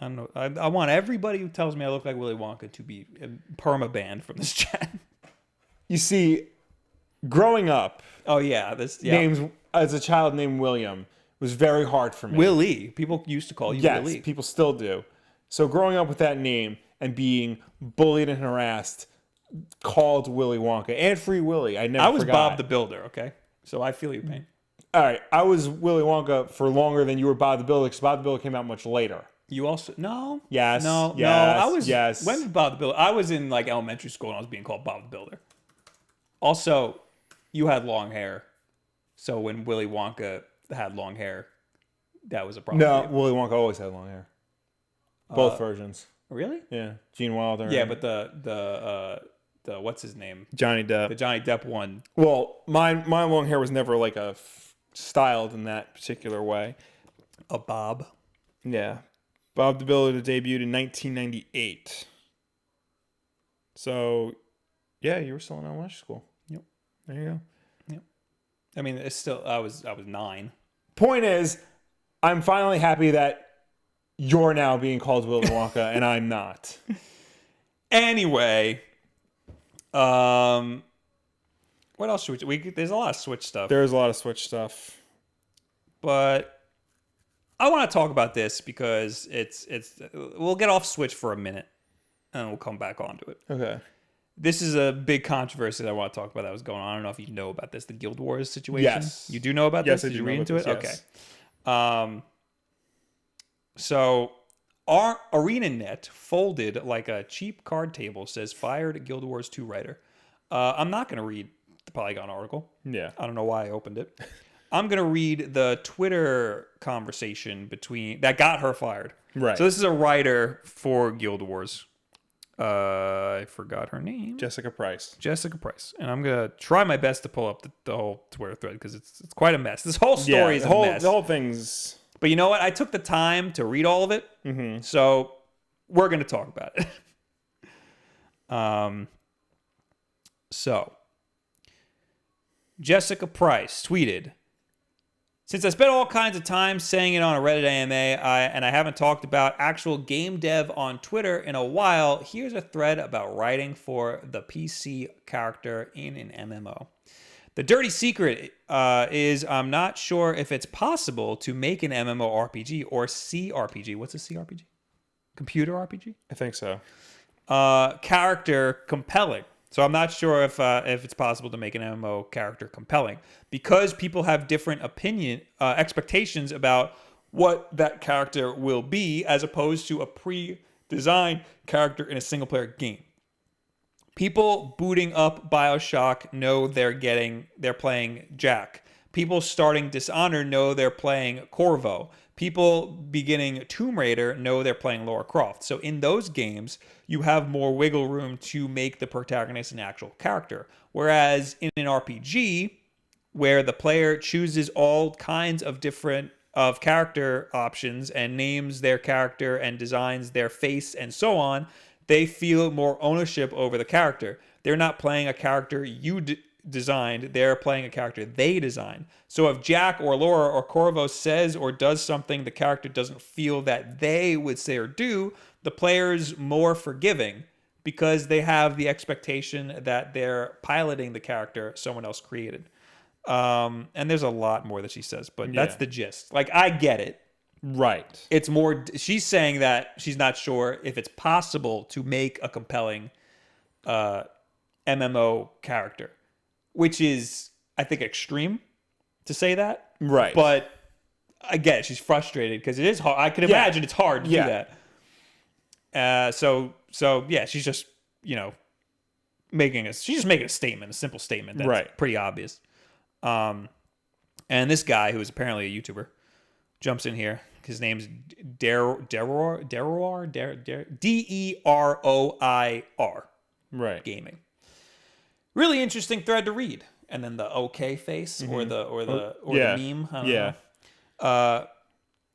I don't know. I want everybody who tells me I look like Willy Wonka to be perma-banned from this chat. You see, growing up... Oh, yeah. Names as a child named William was very hard for me. Willie. People used to call you Willie. Yes, people still do. So growing up with that name and being bullied and harassed, called Willy Wonka and Free Willy. I was Bob the Builder, okay? So I feel your pain. All right, I was Willy Wonka for longer than you were Bob the Builder, because Bob the Builder came out much later. You also... No. Yes. No. Yes, I was... Yes. When did Bob the Builder... I was in like elementary school and I was being called Bob the Builder. Also, you had long hair. So when Willy Wonka had long hair, that was a problem. No, Willy Wonka always had long hair. Both versions. Really? Yeah, Gene Wilder. Yeah, but the what's his name? Johnny Depp. The Johnny Depp one. Well, my long hair was never like styled in that particular way. A bob. Yeah, Bob the Builder debuted in 1998. So, yeah, you were still in elementary school. Yep. There you go. Yep. I mean, it's still. I was 9. Point is, I'm finally happy that you're now being called Willy Wonka and I'm not. Anyway, what else should we? There's a lot of Switch stuff. There's a lot of Switch stuff, but I want to talk about this because it's. We'll get off Switch for a minute, and we'll come back onto it. Okay. This is a big controversy that I want to talk about that was going on. I don't know if you know about this, the Guild Wars situation. Yes. You do know about this? Did you read into it? Yes. Okay. So our ArenaNet folded like a cheap card table, says fired Guild Wars 2 writer. I'm not going to read the Polygon article. Yeah. I don't know why I opened it. I'm going to read the Twitter conversation that got her fired. Right. So this is a writer for Guild Wars. I forgot her name. Jessica Price. And I'm going to try my best to pull up the whole Twitter thread because it's quite a mess. This whole story is a mess. The whole thing's... But you know what? I took the time to read all of it. Mm-hmm. So we're going to talk about it. So Jessica Price tweeted, "Since I spent all kinds of time saying it on a Reddit AMA, and I haven't talked about actual game dev on Twitter in a while, here's a thread about writing for the PC character in an MMO. The dirty secret is I'm not sure if it's possible to make an MMORPG or CRPG. What's a CRPG? Computer RPG? I think so. Character compelling. So I'm not sure if it's possible to make an MMO character compelling because people have different expectations about what that character will be as opposed to a pre-designed character in a single-player game. People booting up BioShock know they're playing Jack. People starting Dishonored know they're playing Corvo. People beginning Tomb Raider know they're playing Lara Croft. So in those games, you have more wiggle room to make the protagonist an actual character. Whereas in an RPG, where the player chooses all kinds of different character options and names their character and designs their face and so on, they feel more ownership over the character. They're not playing a character you designed. They're playing a character they designed. So if Jack or Laura or Corvo says or does something the character doesn't feel that they would say or do, the player's more forgiving because they have the expectation that they're piloting the character someone else created. And there's a lot more that she says, but that's the gist. Like, I get it. Right. It's more, she's saying that she's not sure if it's possible to make a compelling MMO character, which is, I think, extreme to say that. Right. But I get it. She's frustrated because it is hard. I can imagine it's hard to do that. So yeah, she's just, making a statement, a simple statement that's pretty obvious. And this guy, who is apparently a YouTuber, jumps in here. His name's Derroir, Deroir Gaming. Really interesting thread to read. And then the okay face or the meme. I don't know.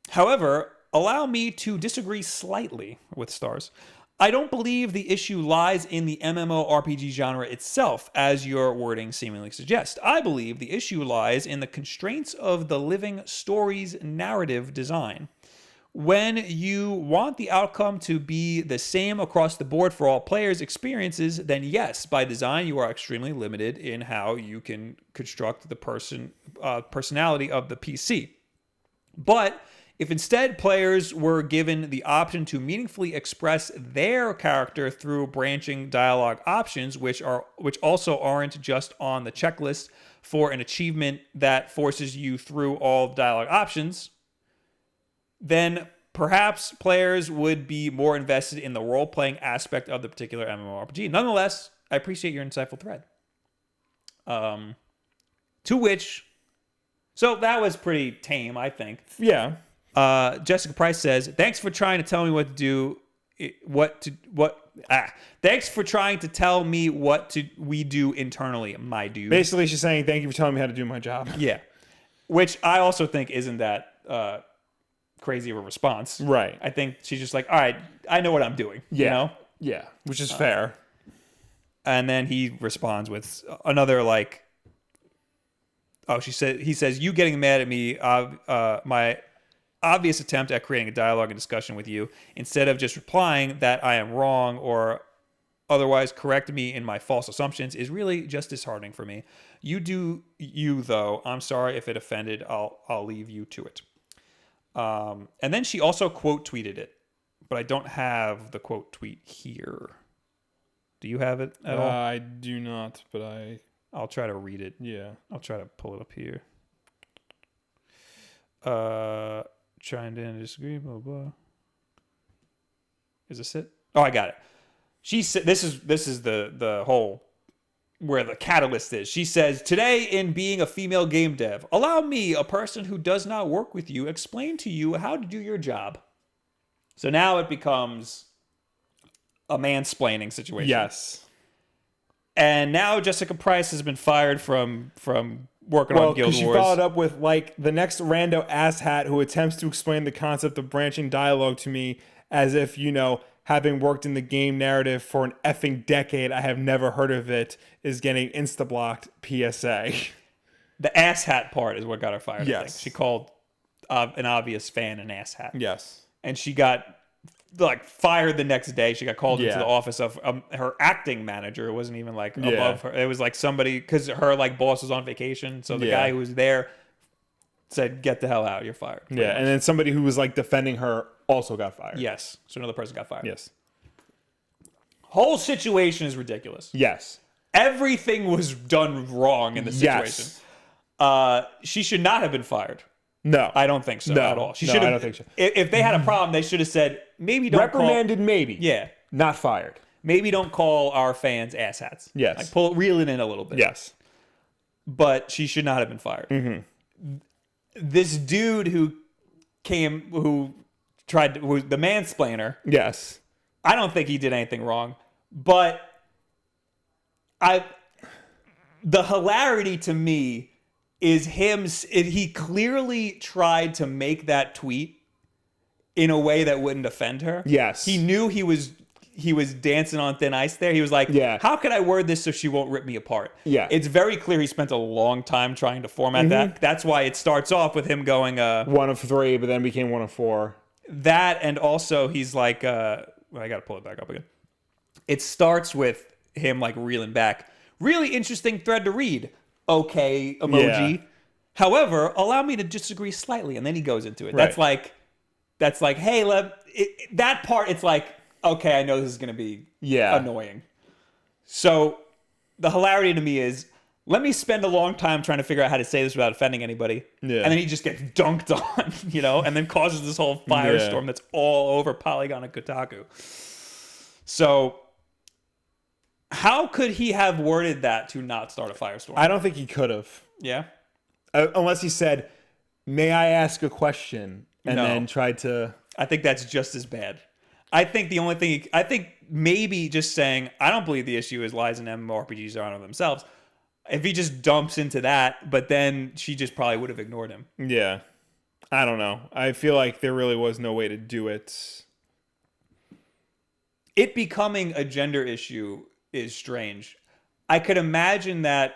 However, allow me to disagree slightly with stars. I don't believe the issue lies in the MMORPG genre itself, as your wording seemingly suggests. I believe the issue lies in the constraints of the living story's narrative design. When you want the outcome to be the same across the board for all players' experiences, then yes, by design, you are extremely limited in how you can construct the personality of the PC. But if instead players were given the option to meaningfully express their character through branching dialogue options, which also aren't just on the checklist for an achievement that forces you through all dialogue options, then perhaps players would be more invested in the role-playing aspect of the particular MMORPG. Nonetheless, I appreciate your insightful thread. So that was pretty tame, I think. Yeah. Jessica Price says, "Thanks for trying to tell me what to do. Thanks for trying to tell me what we do internally, my dude." Basically, she's saying, "Thank you for telling me how to do my job." Yeah, which I also think isn't that crazy of a response. Right. I think she's just like, "All right, I know what I'm doing." Yeah. You know? Yeah, which is fair. And then he responds with another like, he says, "You getting mad at me, my obvious attempt at creating a dialogue and discussion with you, instead of just replying that I am wrong or otherwise correct me in my false assumptions, is really just disheartening for me. You do you, though. I'm sorry if it offended. I'll leave you to it." And then she also quote tweeted it, but I don't have the quote tweet here. Do you have it at all? I do not, but I'll try to read it. Yeah. I'll try to pull it up here. Chimed in, disagree, blah, blah. Is this it? Oh, I got it. She said, this is the whole, where the catalyst is. She says, "Today, in being a female game dev, allow me, a person who does not work with you, explain to you how to do your job." So now it becomes a mansplaining situation. Yes. And now Jessica Price has been fired from working on Guild Wars. She followed up with, like, the next rando asshat who attempts to explain the concept of branching dialogue to me as if, having worked in the game narrative for an effing decade, I have never heard of it, is getting insta-blocked PSA. The asshat part is what got her fired. Yes. I think. She called an obvious fan an asshat. Yes. And she got fired the next day. She got called into the office of her acting manager. It wasn't even above her. It was like somebody, because her boss was on vacation. So the guy who was there said, "Get the hell out. You're fired." Yeah. And then somebody who was defending her also got fired. Yes. So another person got fired. Yes. Whole situation is ridiculous. Yes. Everything was done wrong in this situation. Yes. She should not have been fired. No. I don't think so at all. I don't think so. If they had a problem, they should have said, maybe don't reprimanded, maybe. Yeah. Not fired. Maybe don't call our fans asshats. Yes. Reel it in a little bit. Yes. But she should not have been fired. Mm-hmm. This dude who tried to, the mansplainer. Yes. I don't think he did anything wrong, but the hilarity to me is he clearly tried to make that tweet in a way that wouldn't offend her. Yes. He knew he was dancing on thin ice there. He was like, Yeah. how can I word this so she won't rip me apart? Yeah. It's very clear he spent a long time trying to format that. That's why it starts off with him going, 1 of 3, but then became 1 of 4. that, and also he's like, I got to pull it back up again. It starts with him like reeling back. Really interesting thread to read. Okay, emoji. Yeah. However, allow me to disagree slightly, and then he goes into it. Right. That's like, hey, that part. It's like, okay, I know this is gonna be annoying. So the hilarity to me is, let me spend a long time trying to figure out how to say this without offending anybody. Yeah. And then he just gets dunked on, and then causes this whole firestorm that's all over Polygon and Kotaku. So how could he have worded that to not start a firestorm? I don't think he could have. Yeah? Unless he said, may I ask a question? And then tried to... I think that's just as bad. I think the only thing... I think maybe just saying, I don't believe the issue is lies and MMORPGs are on themselves. If he just dumps into that, but then she just probably would have ignored him. Yeah. I don't know. I feel like there really was no way to do it. It becoming a gender issue is strange. I could imagine that,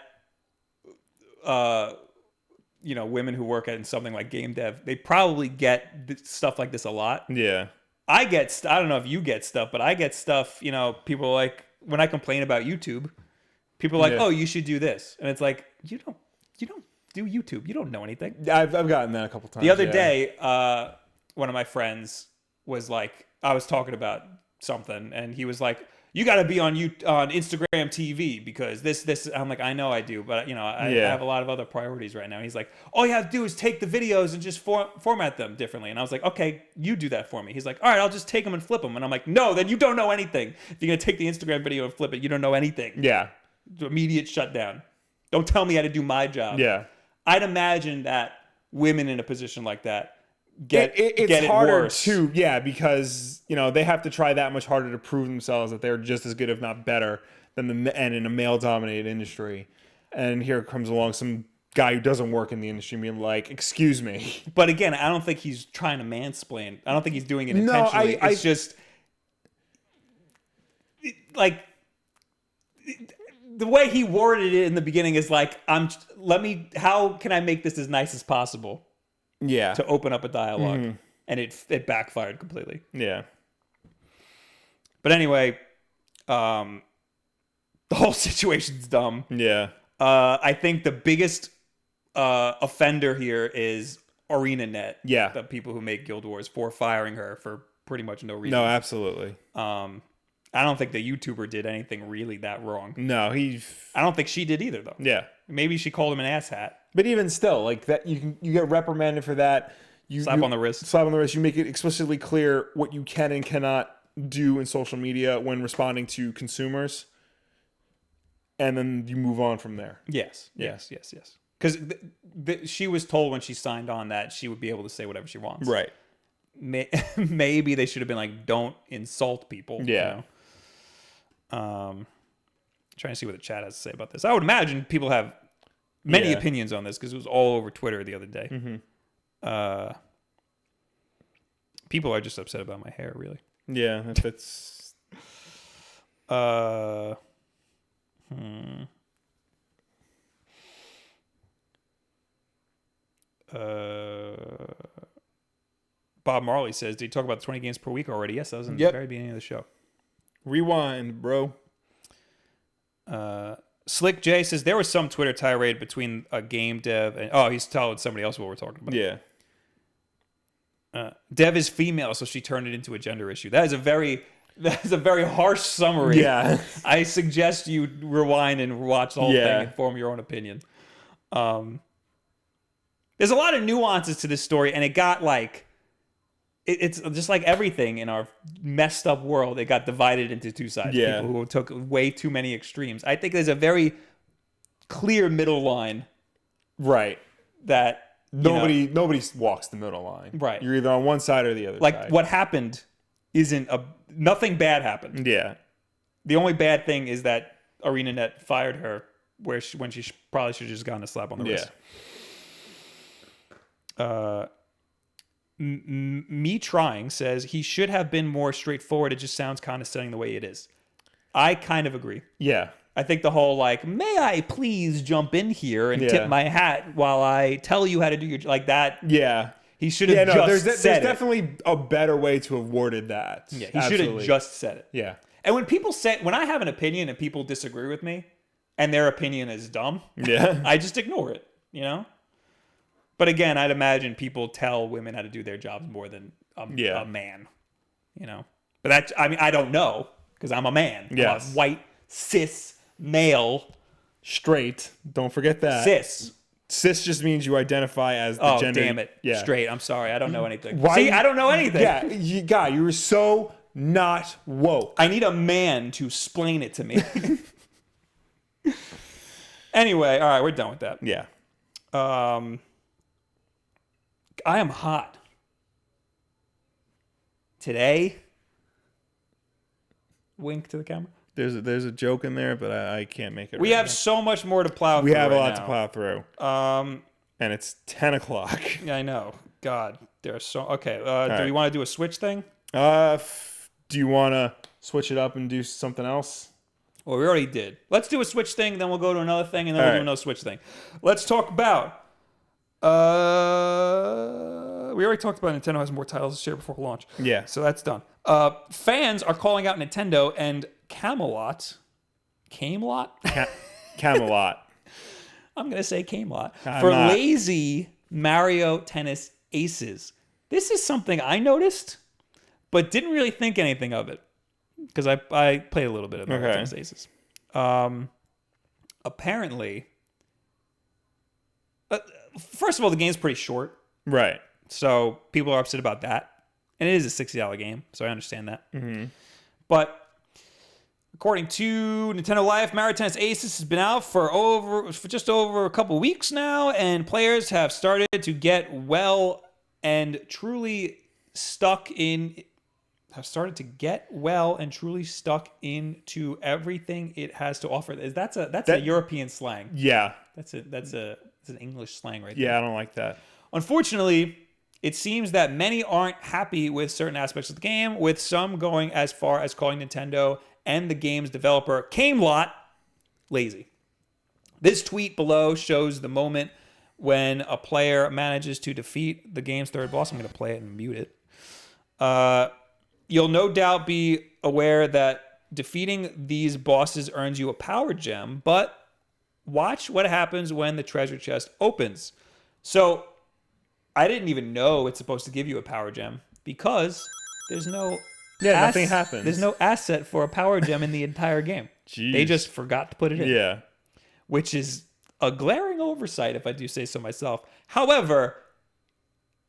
women who work in something like game dev, they probably get stuff like this a lot. Yeah. I don't know if you get stuff, but I get stuff, people like, when I complain about YouTube, people are like, oh, you should do this. And it's like, you don't do YouTube. You don't know anything. I've gotten that a couple times. The other day, one of my friends was like, I was talking about something, and he was like, you got to be on Instagram TV because this. I'm like, I know I do, but I have a lot of other priorities right now. He's like, all you have to do is take the videos and just format them differently. And I was like, okay, you do that for me. He's like, all right, I'll just take them and flip them. And I'm like, no, then you don't know anything. If you're gonna take the Instagram video and flip it, you don't know anything. Yeah. Immediate shutdown. Don't tell me how to do my job. Yeah. I'd imagine that women in a position like that get it's it harder worse. too, because they have to try that much harder to prove themselves that they're just as good, if not better, than and in a male-dominated industry. And here comes along some guy who doesn't work in the industry being like, "Excuse me." But again, I don't think he's trying to mansplain. I don't think he's doing it intentionally. No, it's just like the way he worded it in the beginning is like, how can I make this as nice as possible? Yeah. To open up a dialogue, and it backfired completely. Yeah. But anyway, the whole situation's dumb. Yeah. I think the biggest offender here is ArenaNet. Yeah. The people who make Guild Wars, for firing her for pretty much no reason. No, absolutely. I don't think the YouTuber did anything really that wrong. No, I don't think she did either, though. Yeah. Maybe she called him an asshat. But even still, like that, you get reprimanded for that. Slap on the wrist. Slap on the wrist. You make it explicitly clear what you can and cannot do in social media when responding to consumers, and then you move on from there. Yes. Because she was told when she signed on that she would be able to say whatever she wants. Right. Maybe they should have been like, don't insult people. Yeah. Trying to see what the chat has to say about this. I would imagine people have many opinions on this because it was all over Twitter the other day. People are just upset about my hair, really. Yeah, that's. Bob Marley says, did you talk about the 20 games per week already? Yes, that was in the very beginning of the show. Rewind, bro. Slick J says, there was some Twitter tirade between a game dev and... Oh, he's telling somebody else what we're talking about. Yeah. Dev is female, so she turned it into a gender issue. That is a very harsh summary. Yeah. I suggest you rewind and watch the whole thing and form your own opinion. There's a lot of nuances to this story, and it got like... It's just like everything in our messed up world. It got divided into two sides. Yeah. People who took way too many extremes. I think there's a very clear middle line. Right. That nobody walks the middle line. Right. You're either on one side or the other like side. What happened isn't nothing bad happened. Yeah. The only bad thing is that ArenaNet fired her when she probably should have just gotten a slap on the wrist. Me Trying says he should have been more straightforward. It just sounds condescending the way it is. I kind of agree. Yeah. I think the whole may I please jump in here and tip my hat while I tell you how to do your like that. Yeah. He should have just there's said it. definitely a better way to have worded that. Yeah, he should have just said it. Yeah. And when I have an opinion and people disagree with me and their opinion is dumb, Yeah. I just ignore it, But again, I'd imagine people tell women how to do their jobs more than a man, But I don't know because I'm a man. Yes. I'm a white, cis, male. Straight. Don't forget that. Cis. Cis just means you identify as the gender. Oh, damn it. Yeah. Straight. I'm sorry. I don't know anything. Why? See, I don't know anything. Yeah, you were so not woke. I need a man to explain it to me. Anyway, all right, we're done with that. Yeah. I am hot. Today. Wink to the camera. There's a joke in there, but I can't make it. We have so much more to plow through. We have a lot now. to plow through. And it's 10 o'clock. Yeah, I know. God, there's so... Okay, do we want to do a switch thing? Do you want to switch it up and do something else? Well, we already did. Let's do a switch thing, then we'll go to another thing, and then we'll do another switch thing. Let's talk about... we already talked about Nintendo has more titles this year before launch. Yeah. So that's done. Fans are calling out Nintendo and Camelot. Camelot? Camelot. I'm going to say Camelot. For lazy Mario Tennis Aces. This is something I noticed, but didn't really think anything of it. Because I played a little bit of Mario Tennis Aces. Apparently, first of all, the game's pretty short. Right. So people are upset about that. And it is a $60 game, so I understand that. Mm-hmm. But according to Nintendo Life, Mario Tennis Aces has been out for just over a couple weeks now, and players have started to get well and truly stuck into everything it has to offer. That's a European slang. Yeah. That's an English slang right there. Yeah, I don't like that. Unfortunately, it seems that many aren't happy with certain aspects of the game, with some going as far as calling Nintendo and the game's developer, Camelot, lazy. This tweet below shows the moment when a player manages to defeat the game's third boss. I'm going to play it and mute it. You'll no doubt be aware that defeating these bosses earns you a power gem, but watch what happens when the treasure chest opens. So I didn't even know it's supposed to give you a power gem because there's no... Yeah, nothing happens. There's no asset for a power gem in the entire game. Jeez. They just forgot to put it in. Yeah. Which is a glaring oversight, if I do say so myself. However,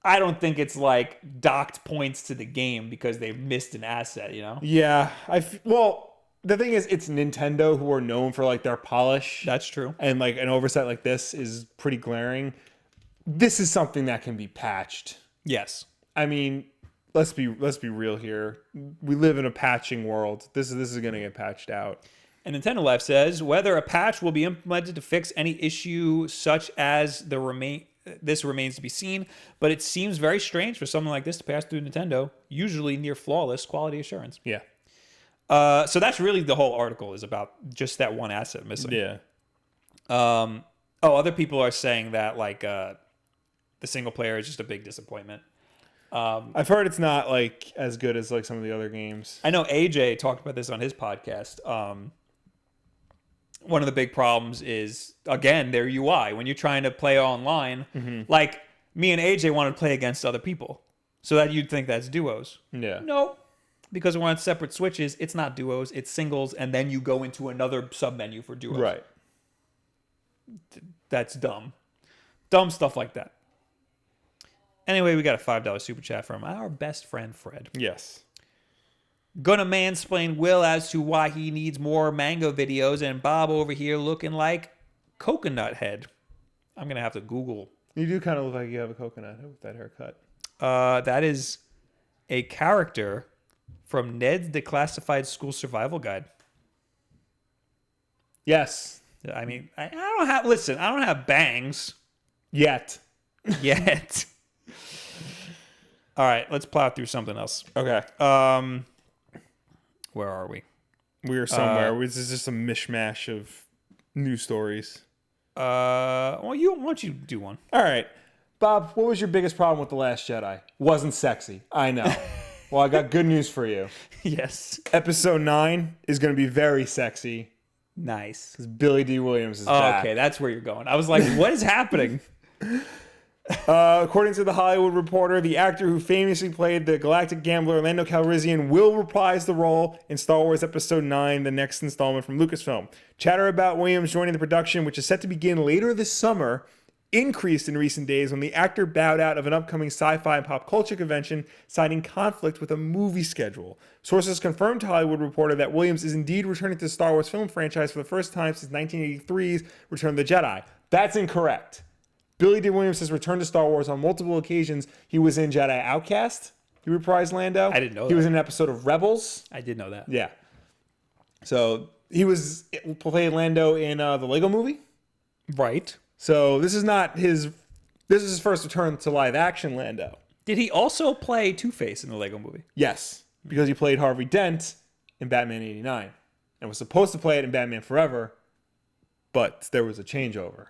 I don't think it's like docked points to the game because they've missed an asset, you know? Yeah. Well, the thing is, it's Nintendo who are known for like their polish. That's true. And like an oversight like this is pretty glaring. This is something that can be patched. Yes. I mean, let's be real here. We live in a patching world. This is going to get patched out. And Nintendo Life says whether a patch will be implemented to fix any issue such as this remains to be seen, but it seems very strange for something like this to pass through Nintendo, usually near flawless quality assurance. Yeah. So that's really the whole article is about just that one asset missing. Yeah. Other people are saying that like the single player is just a big disappointment. I've heard it's not like as good as like some of the other games. I know AJ talked about this on his podcast. One of the big problems is, again, their UI. When you're trying to play online, like me and AJ wanted to play against other people. So that you'd think that's duos. Yeah. Nope. Because we're on separate switches, it's not duos, it's singles, and then you go into another sub-menu for duos. Right. That's dumb. Dumb stuff like that. Anyway, we got a $5 super chat from our best friend, Fred. Yes. Gonna mansplain Will as to why he needs more mango videos, and Bob over here looking like coconut head. I'm going to have to Google. You do kind of look like you have a coconut head with that haircut. That is a character from Ned's Declassified School Survival Guide. Yes. I mean, I don't have bangs. Yet. Yet. All right, let's plow through something else. Okay. Where are we? We are somewhere. This is just a mishmash of news stories. Well, why don't you do one? All right. Bob, what was your biggest problem with The Last Jedi? Wasn't sexy. I know. Well, I got good news for you. Yes. Episode 9 is going to be very sexy. Nice. Because Billy D. Williams is back. Okay, that's where you're going. I was like, what is happening? According to The Hollywood Reporter, the actor who famously played the galactic gambler Lando Calrissian will reprise the role in Star Wars Episode 9, the next installment from Lucasfilm. Chatter about Williams joining the production, which is set to begin later this summer, increased in recent days when the actor bowed out of an upcoming sci-fi and pop culture convention, citing conflict with a movie schedule. Sources confirmed to Hollywood Reporter that Williams is indeed returning to the Star Wars film franchise for the first time since 1983's Return of the Jedi. That's incorrect. Billy D. Williams has returned to Star Wars on multiple occasions. He was in Jedi Outcast. He reprised Lando. I didn't know He that. was in an episode of Rebels. I did know that. Yeah. So he played Lando in the Lego movie. Right. So this is his first return to live action Lando. Did he also play Two-Face in the Lego movie? Yes, because he played Harvey Dent in Batman '89 and was supposed to play it in Batman Forever, but there was a changeover.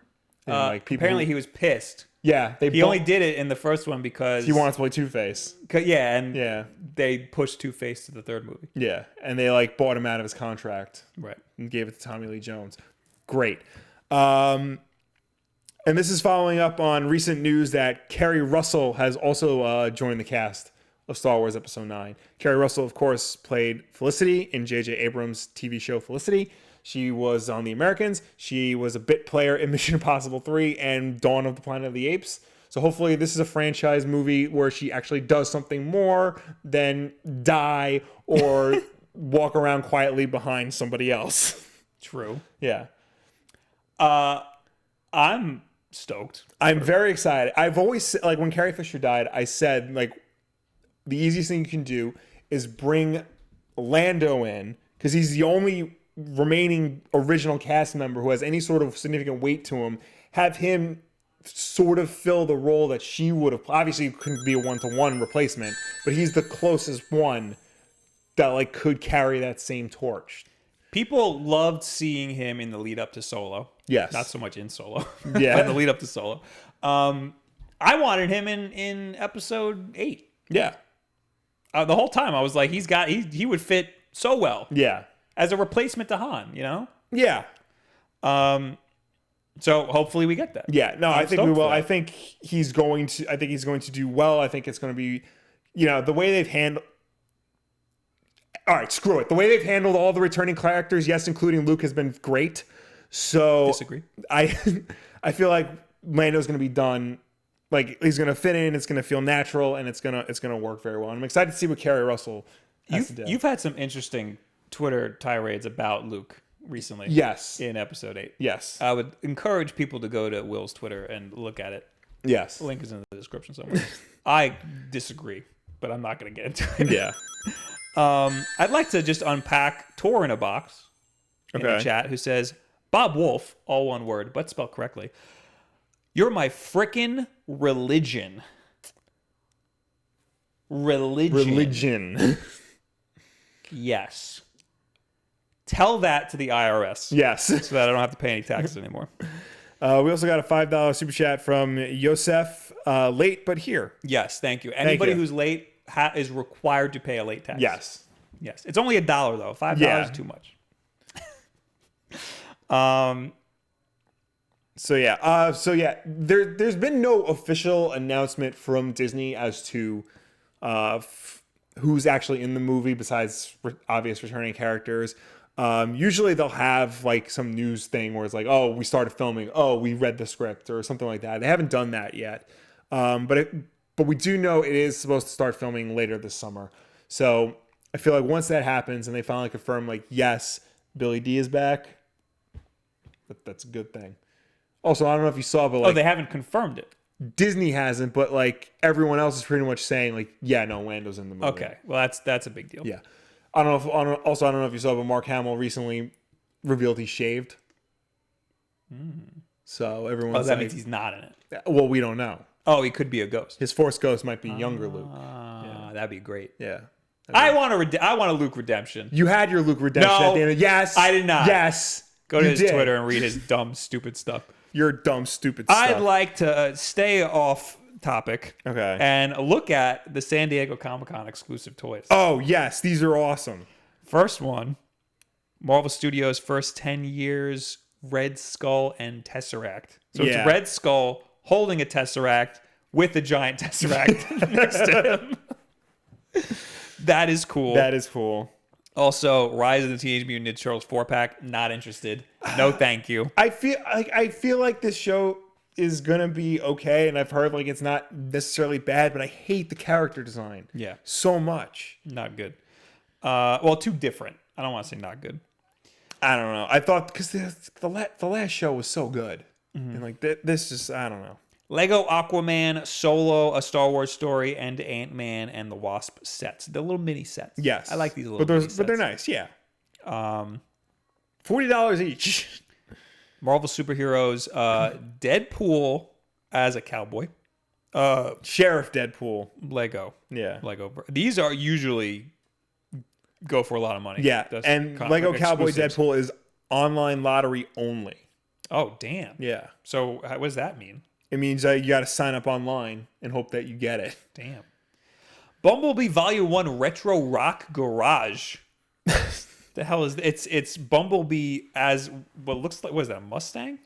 And, Apparently he was pissed. Yeah, He only did it in the first one because he wanted to play Two-Face. Yeah, they pushed Two-Face to the third movie. Yeah, and they bought him out of his contract. Right. And gave it to Tommy Lee Jones. Great. And this is following up on recent news that Kerry Russell has also joined the cast of Star Wars Episode 9. Kerry Russell, of course, played Felicity in J.J. Abrams' TV show Felicity. She was on The Americans. She was a bit player in Mission Impossible 3 and Dawn of the Planet of the Apes. So hopefully this is a franchise movie where she actually does something more than die or walk around quietly behind somebody else. True. Yeah. I'm stoked. I'm very excited. I've always, when Carrie Fisher died, I said, the easiest thing you can do is bring Lando in, because he's the only remaining original cast member who has any sort of significant weight to him. Have him sort of fill the role that she would have. Obviously, it couldn't be a one-to-one replacement, but he's the closest one that could carry that same torch. People loved seeing him in the lead up to Solo. Yes. Not so much in Solo. Yeah. But in the lead up to Solo. I wanted him in Episode 8. Yeah. The whole time I was like, he would fit so well. Yeah. As a replacement to Han, you know? Yeah. So hopefully we get that. Yeah. No, I think we will. I think he's going to do well. I think it's going to be, the way they've handled. All right, screw it. The way they've handled all the returning characters, yes, including Luke, has been great. So Disagree. I feel like Lando's going to be done. He's going to fit in. It's going to feel natural, and it's going to work very well. And I'm excited to see what Kerry Russell has to do. You've had some interesting Twitter tirades about Luke recently. Yes. In Episode 8. Yes. I would encourage people to go to Will's Twitter and look at it. Yes. The link is in the description somewhere. I disagree, but I'm not going to get into it. Yeah. I'd like to just unpack Tor in a Box in the chat, who says, Bob Wolf, all one word, but spelled correctly. You're my frickin' religion. Religion. Yes. Tell that to the IRS. Yes. So that I don't have to pay any taxes anymore. We also got a $5 super chat from Yosef. Late, but here. Yes, thank you. Anybody you. who's late is required to pay a late tax. Yes. Yes. It's only $1 though. $5 is too much. There's been no official announcement from Disney as to who's actually in the movie besides obvious returning characters. Usually they'll have some news thing where it's oh, we started filming, oh, we read the script or something like that. They haven't done that yet. But we do know it is supposed to start filming later this summer. So I feel like once that happens and they finally confirm yes, Billy D is back, that's a good thing. Also, I don't know if you saw, but they haven't confirmed it. Disney hasn't, but everyone else is pretty much saying yeah, no, Lando's in the movie. Okay, well that's a big deal. Yeah, I don't know if you saw, but Mark Hamill recently revealed he shaved. So everyone's that means he's not in it. Well, we don't know. Oh, he could be a ghost. His Force ghost might be younger Luke. That'd be great. Yeah. I want a Luke redemption. You had your Luke redemption at the end of Yes. I did not. Yes. Go to his Twitter and read his dumb, stupid stuff. Your dumb, stupid stuff. I'd like to stay off topic. Okay. And look at the San Diego Comic-Con exclusive toys. Oh, yes. These are awesome. First one, Marvel Studios' first 10 years, Red Skull and Tesseract. So it's Red Skull holding a Tesseract with a giant Tesseract next to him. That is cool. That is cool. Also, Rise of the Teenage Mutant Ninja Turtles 4-pack, not interested. No, thank you. I feel like this show is gonna be okay, and I've heard like it's not necessarily bad, but I hate the character design. Yeah, so much. Not good. Well, too different. I don't want to say not good. I don't know. I thought because the last show was so good, and like this just I don't know. Lego Aquaman, Solo, A Star Wars Story, and Ant-Man and the Wasp sets. The little mini sets. Yes. I like these little mini sets. But they're nice, yeah. $40 each. Marvel superheroes, Deadpool as a cowboy. Sheriff Deadpool. Lego. Yeah. Lego. These are usually go for a lot of money. Yeah. And Lego Cowboy Deadpool is online lottery only. Oh, damn. Yeah. So what does that mean? It means you got to sign up online and hope that you get it. Damn. Bumblebee Volume 1 Retro Rock Garage. The hell is it's Bumblebee as what looks like, what is that, a Mustang?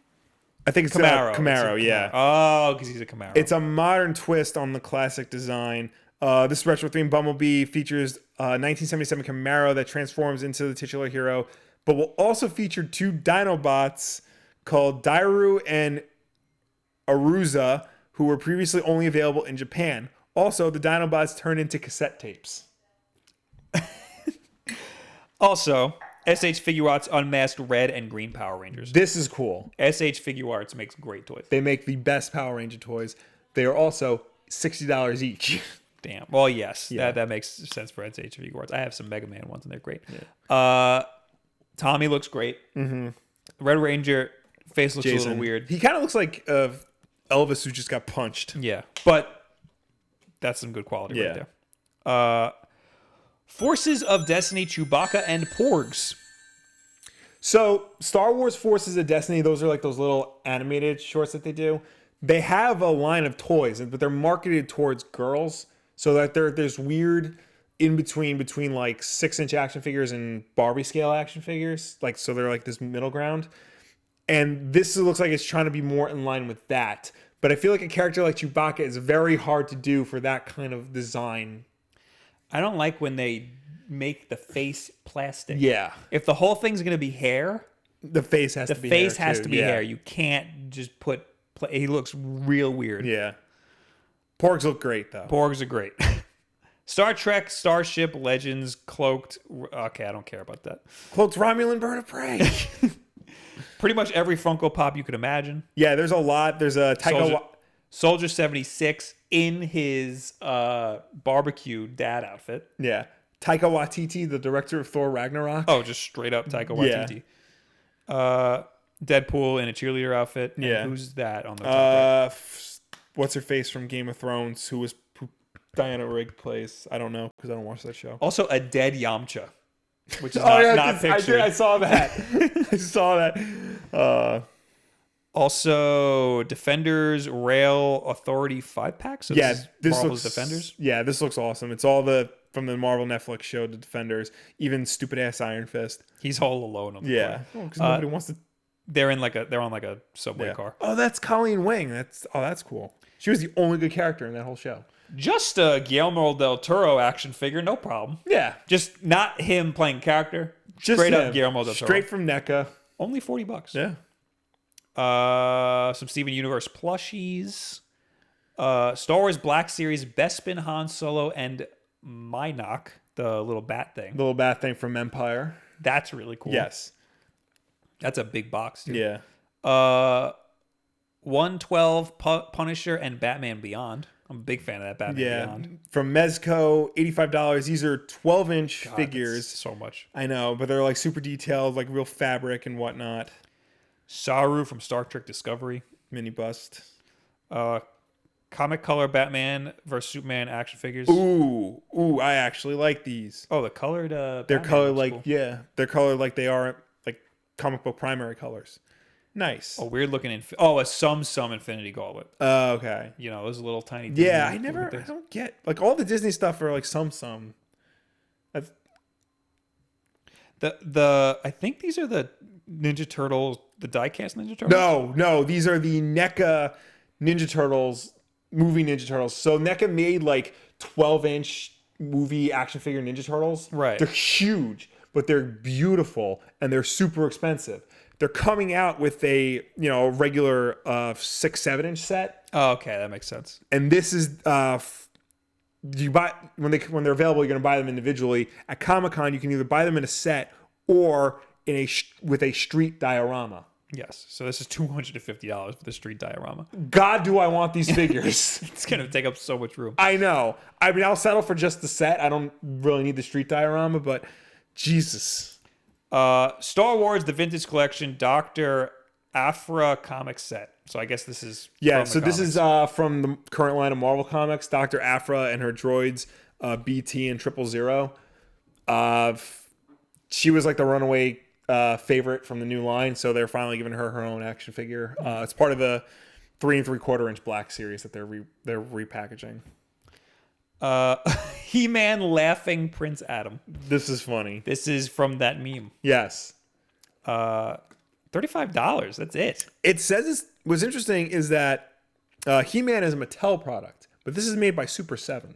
I think it's Camaro. Camaro, yeah. Oh, because he's a Camaro. It's a modern twist on the classic design. This retro themed Bumblebee features a 1977 Camaro that transforms into the titular hero, but will also feature two Dinobots called Dairu and Aruza, who were previously only available in Japan. Also, the Dinobots turn into cassette tapes. Also, SH Figuarts Unmasked Red and Green Power Rangers. This is cool. SH Figuarts makes great toys. They make the best Power Ranger toys. They are also $60 each. Damn. Well, yes. Yeah. That makes sense for SH Figuarts. I have some Mega Man ones, and they're great. Yeah. Tommy looks great. Mm-hmm. Red Ranger face looks a little weird. He kind of looks like Elvis who just got punched. Yeah. But that's some good quality right there. Forces of Destiny, Chewbacca, and Porgs. So, Star Wars Forces of Destiny, those are like those little animated shorts that they do. They have a line of toys, but they're marketed towards girls. So that there's weird in between like 6-inch action figures and Barbie scale action figures. Like, so they're like this middle ground. And this looks like it's trying to be more in line with that. But I feel like a character like Chewbacca is very hard to do for that kind of design. I don't like when they make the face plastic. Yeah. If the whole thing's going to be hair, the face has to be hair. The face has to be hair. You can't just put... He looks real weird. Yeah. Porgs look great, though. Porgs are great. Star Trek, Starship, Legends, Cloaked... Okay, I don't care about that. Cloaked Romulan Bird of Prey. Pretty much every Funko Pop you could imagine. Yeah, there's a lot. There's a Soldier 76 in his barbecue dad outfit. Yeah. Taika Waititi, the director of Thor Ragnarok. Oh, just straight up Taika Waititi. Yeah. Deadpool in a cheerleader outfit. And who's that on the top right? What's her face from Game of Thrones? Who Diana Rigg plays? I don't know because I don't watch that show. Also, a dead Yamcha, which is not pictured. I saw that. I saw that. Also, Defenders Rail Authority 5-pack. So this Marvel's Defenders. Yeah, this looks awesome. It's all from the Marvel Netflix show, The Defenders. Even stupid ass Iron Fist. He's all alone on the floor. Because nobody wants to. They're on like a subway car. Oh, that's Colleen Wing. That's cool. She was the only good character in that whole show. Just a Guillermo del Toro action figure, no problem. Yeah, just not him playing character. Just straight up Guillermo del Toro. Straight from NECA. Only $40. Yeah. Some Steven Universe plushies. Star Wars Black Series Bespin, Han Solo, and Mynock, the little bat thing. The little bat thing from Empire. That's really cool. Yes. That's a big box, dude. Yeah. 112 Punisher and Batman Beyond. I'm a big fan of that Batman Beyond. From Mezco, $85. These are 12-inch figures. So much. I know, but they're like super detailed, like real fabric and whatnot. Saru from Star Trek Discovery. Mini bust. Comic color Batman versus Superman action figures. Ooh, I actually like these. Oh, the colored. They're Batman colored looks like cool. they're colored like they are like comic book primary colors. Nice. Oh, weird looking. A some Infinity Gauntlet. Okay. You know, those little tiny. Yeah, Disney looking I things. don't get like all the Disney stuff are like some. I think these are the Ninja Turtles, the die-cast Ninja Turtles. No, these are the NECA Ninja Turtles, movie Ninja Turtles. So NECA made like 12-inch movie action figure Ninja Turtles. Right. They're huge, but they're beautiful and they're super expensive. They're coming out with a regular 6-7-inch set, Oh, okay, that makes sense. and this is you buy when they're available. You're going to buy them individually at Comic-Con. You can either buy them in a set or with a street diorama. Yes. So this is $250 for the street diorama. God, do I want these figures? It's gonna take up so much room. I know. I mean, I'll settle for just the set. I don't really need the street diorama, but Jesus. Star Wars: The Vintage Collection, Dr. Aphra comic set. So I guess this is So this is from the current line of Marvel Comics. Dr. Aphra and her droids, BT and 000. She was like the runaway favorite from the new line, so they're finally giving her own action figure. It's part of the 3 3/4-inch black series that they're repackaging. He-Man laughing Prince Adam. This is funny. This is from that meme. Yes. $35. That's it. It says what's interesting is that He-Man is a Mattel product, but this is made by Super 7.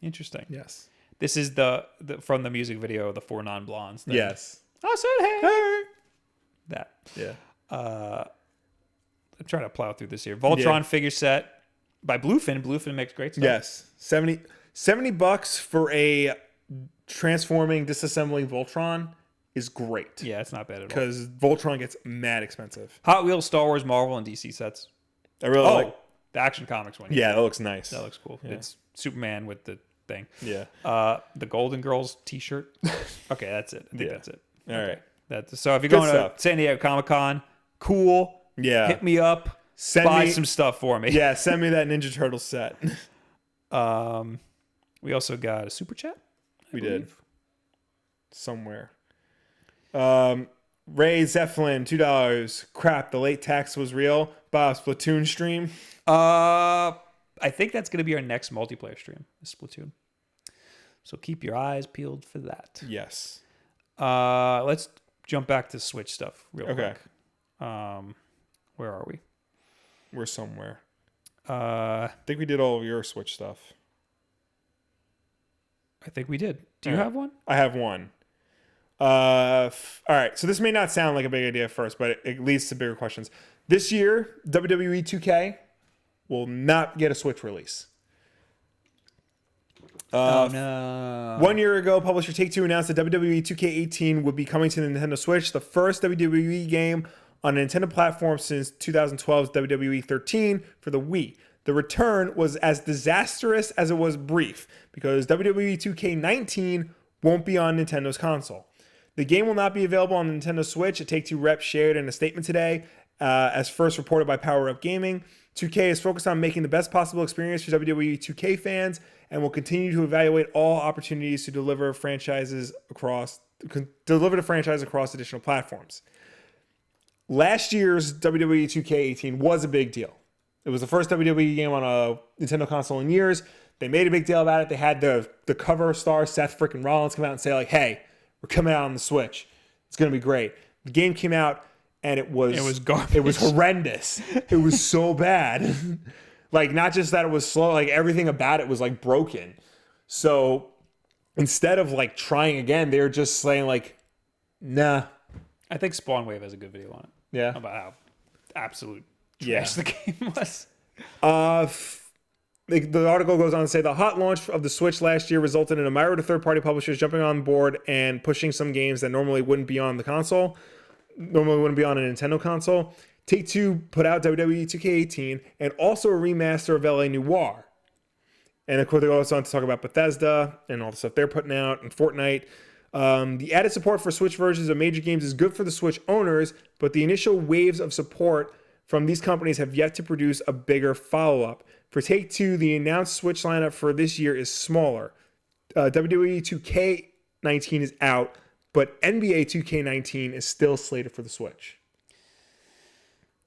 Interesting. Yes. This is the from the music video, the 4 non-blondes. Thing. Yes. I said, hey. That. Yeah. I'm trying to plow through this here. Voltron figure set by Bluefin. Bluefin makes great stuff. Yes. $70 for a transforming, disassembling Voltron is great. Yeah, it's not bad at all. Because Voltron gets mad expensive. Hot Wheels, Star Wars, Marvel, and DC sets. I really like. The Action Comics one. Yeah, that looks nice. That looks cool. Yeah. It's Superman with the thing. Yeah. The Golden Girls T-shirt. Okay, that's it. I think that's it. All right. So if you're going stuff. to San Diego Comic-Con, cool. Yeah. Hit me up. Buy some stuff for me. Yeah, send me that Ninja Turtle set. We also got a super chat. We did. Somewhere. Ray Zeppelin, $2. Crap, the late tax was real. Bob, Splatoon stream. I think that's going to be our next multiplayer stream, Splatoon. So keep your eyes peeled for that. Yes. Let's jump back to Switch stuff real quick. Where are we? We're somewhere. I think we did all of your Switch stuff. I think we did. Do you have one? I have one. All right. So this may not sound like a big idea at first, but it leads to bigger questions. This year, WWE 2K will not get a Switch release. Oh, no. 1 year ago, publisher Take-Two announced that WWE 2K18 would be coming to the Nintendo Switch, the first WWE game on a Nintendo platform since 2012's WWE 13 for the Wii. The return was as disastrous as it was brief, because WWE 2K19 won't be on Nintendo's console. The game will not be available on the Nintendo Switch, a Take-Two rep shared in a statement today, as first reported by Power Up Gaming. 2K is focused on making the best possible experience for WWE 2K fans and will continue to evaluate all opportunities to deliver the franchise across additional platforms. Last year's WWE 2K18 was a big deal. It was the first WWE game on a Nintendo console in years. They made a big deal about it. They had the cover star Seth freaking Rollins come out and say like, "Hey, we're coming out on the Switch. It's gonna be great." The game came out and it was garbage. It was horrendous. It was so bad. Like, not just that it was slow, like everything about it was like broken. So instead of like trying again, they were just saying like, "Nah." I think Spawn Wave has a good video on it. Yeah. About how absolute trash the game was. The article goes on to say the hot launch of the Switch last year resulted in a myriad of third-party publishers jumping on board and pushing some games that normally wouldn't be on a Nintendo console. Take-Two put out WWE 2K18 and also a remaster of LA Noire. And of course, they go on to talk about Bethesda and all the stuff they're putting out and Fortnite. The added support for Switch versions of major games is good for the Switch owners, but the initial waves of support from these companies have yet to produce a bigger follow-up. For Take-Two, the announced Switch lineup for this year is smaller. WWE 2K19 is out, but NBA 2K19 is still slated for the Switch.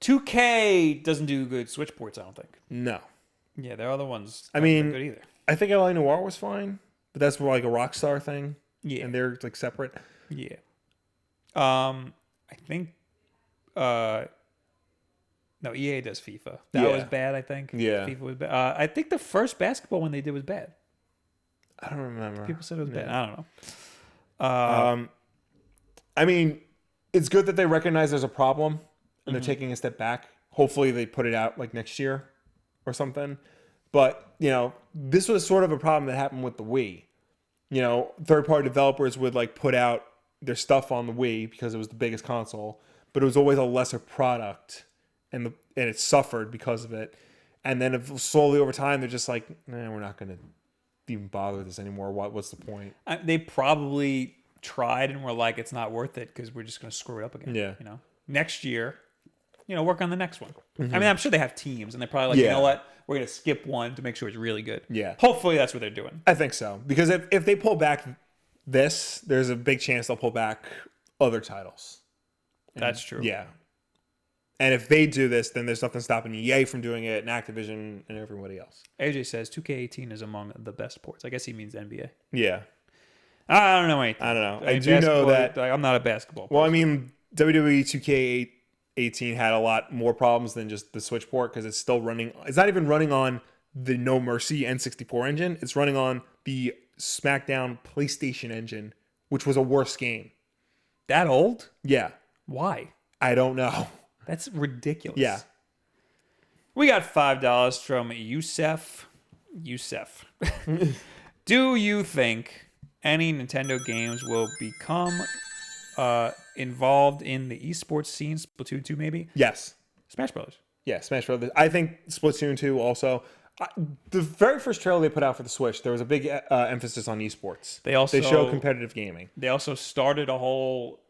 2K doesn't do good Switch ports, I don't think. No. Yeah, their other ones I don't mean, look good either. I think LA Noire was fine, but that's more like a Rockstar thing. Yeah. And they're like separate. Yeah. I think no, EA does FIFA. That was bad, I think. Yeah. FIFA was bad. I think the first basketball one they did was bad. I don't remember. People said it was bad. I don't know. I mean, it's good that they recognize there's a problem and they're taking a step back. Hopefully they put it out like next year or something. But, you know, this was sort of a problem that happened with the Wii. You know, third-party developers would like put out their stuff on the Wii because it was the biggest console, but it was always a lesser product, and it suffered because of it. And then slowly over time, they're just like, we're not going to even bother with this anymore. What's the point? They probably tried and were like, it's not worth it because we're just going to screw it up again. Yeah. You know, next year, work on the next one. I mean, I'm sure they have teams, and they're probably like, you know what? We're going to skip one to make sure it's really good. Yeah. Hopefully that's what they're doing. I think so. Because if they pull back this, there's a big chance they'll pull back other titles. That's true. Yeah. And if they do this, then there's nothing stopping EA from doing it, and Activision, and everybody else. AJ says 2K18 is among the best ports. I guess he means NBA. Yeah. I don't know anything. I don't know. I I do know that. I'm not a basketball Well, person. I mean, WWE 2K18 had a lot more problems than just the Switch port because it's still running. It's not even running on the No Mercy N64 engine. It's running on the SmackDown PlayStation engine, which was a worse game. That old? Yeah. Why? I don't know. That's ridiculous. Yeah. We got $5 from Youssef. Do you think any Nintendo games will become involved in the esports scene? Splatoon 2 maybe? Yes. Smash Brothers. Yeah, Smash Brothers. I think Splatoon 2 also. The very first trailer they put out for the Switch, there was a big emphasis on esports. They show competitive gaming. They also started a whole.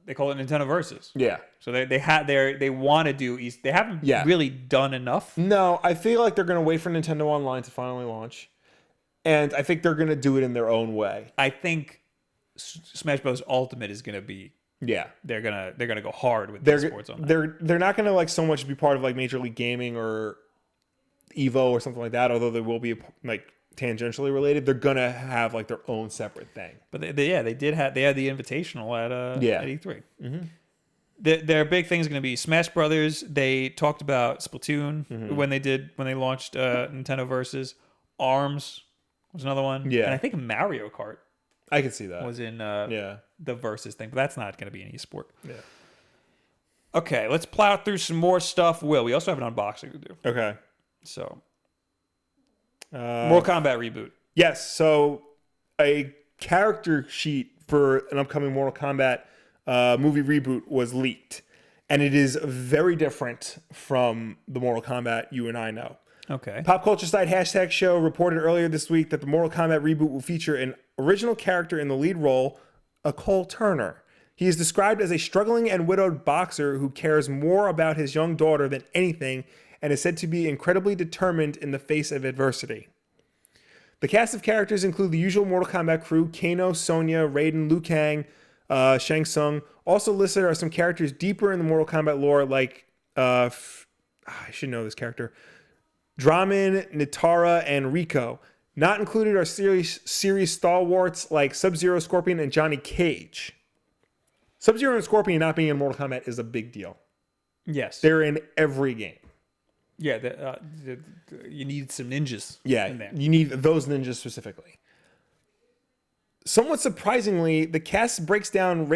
They call it Nintendo Versus. Yeah. So they want to do. They haven't really done enough. No, I feel like they're going to wait for Nintendo Online to finally launch, and I think they're going to do it in their own way. I think Smash Bros. Ultimate is going to be. Yeah, they're gonna go hard with esports on that. They're not going to like so much be part of like Major League Gaming or Evo or something like that. Although they will be like tangentially related, they're gonna have like their own separate thing. But they had the Invitational at E3. Mm-hmm. Their big thing is going to be Smash Brothers. They talked about Splatoon when they launched Nintendo Versus. ARMS was another one. Yeah, and I think Mario Kart. I could see that was in the Versus thing, but that's not going to be an esport. Yeah. Okay, let's plow through some more stuff. We also have an unboxing to do. Okay. So, Mortal Kombat reboot. Yes. So, a character sheet for an upcoming Mortal Kombat movie reboot was leaked, and it is very different from the Mortal Kombat you and I know. Okay. Pop Culture Site hashtag show reported earlier this week that the Mortal Kombat reboot will feature an original character in the lead role, a Cole Turner. He is described as a struggling and widowed boxer who cares more about his young daughter than anything and is said to be incredibly determined in the face of adversity. The cast of characters include the usual Mortal Kombat crew: Kano, Sonya, Raiden, Liu Kang, Shang Tsung. Also listed are some characters deeper in the Mortal Kombat lore, like I should know this character: Dramin, Nitara, and Rico. Not included are series stalwarts like Sub-Zero, Scorpion, and Johnny Cage. Sub-Zero and Scorpion not being in Mortal Kombat is a big deal. Yes. They're in every game. Yeah, you need some ninjas. Yeah, in there. you need those ninjas specifically. Somewhat surprisingly, the casting breakdown for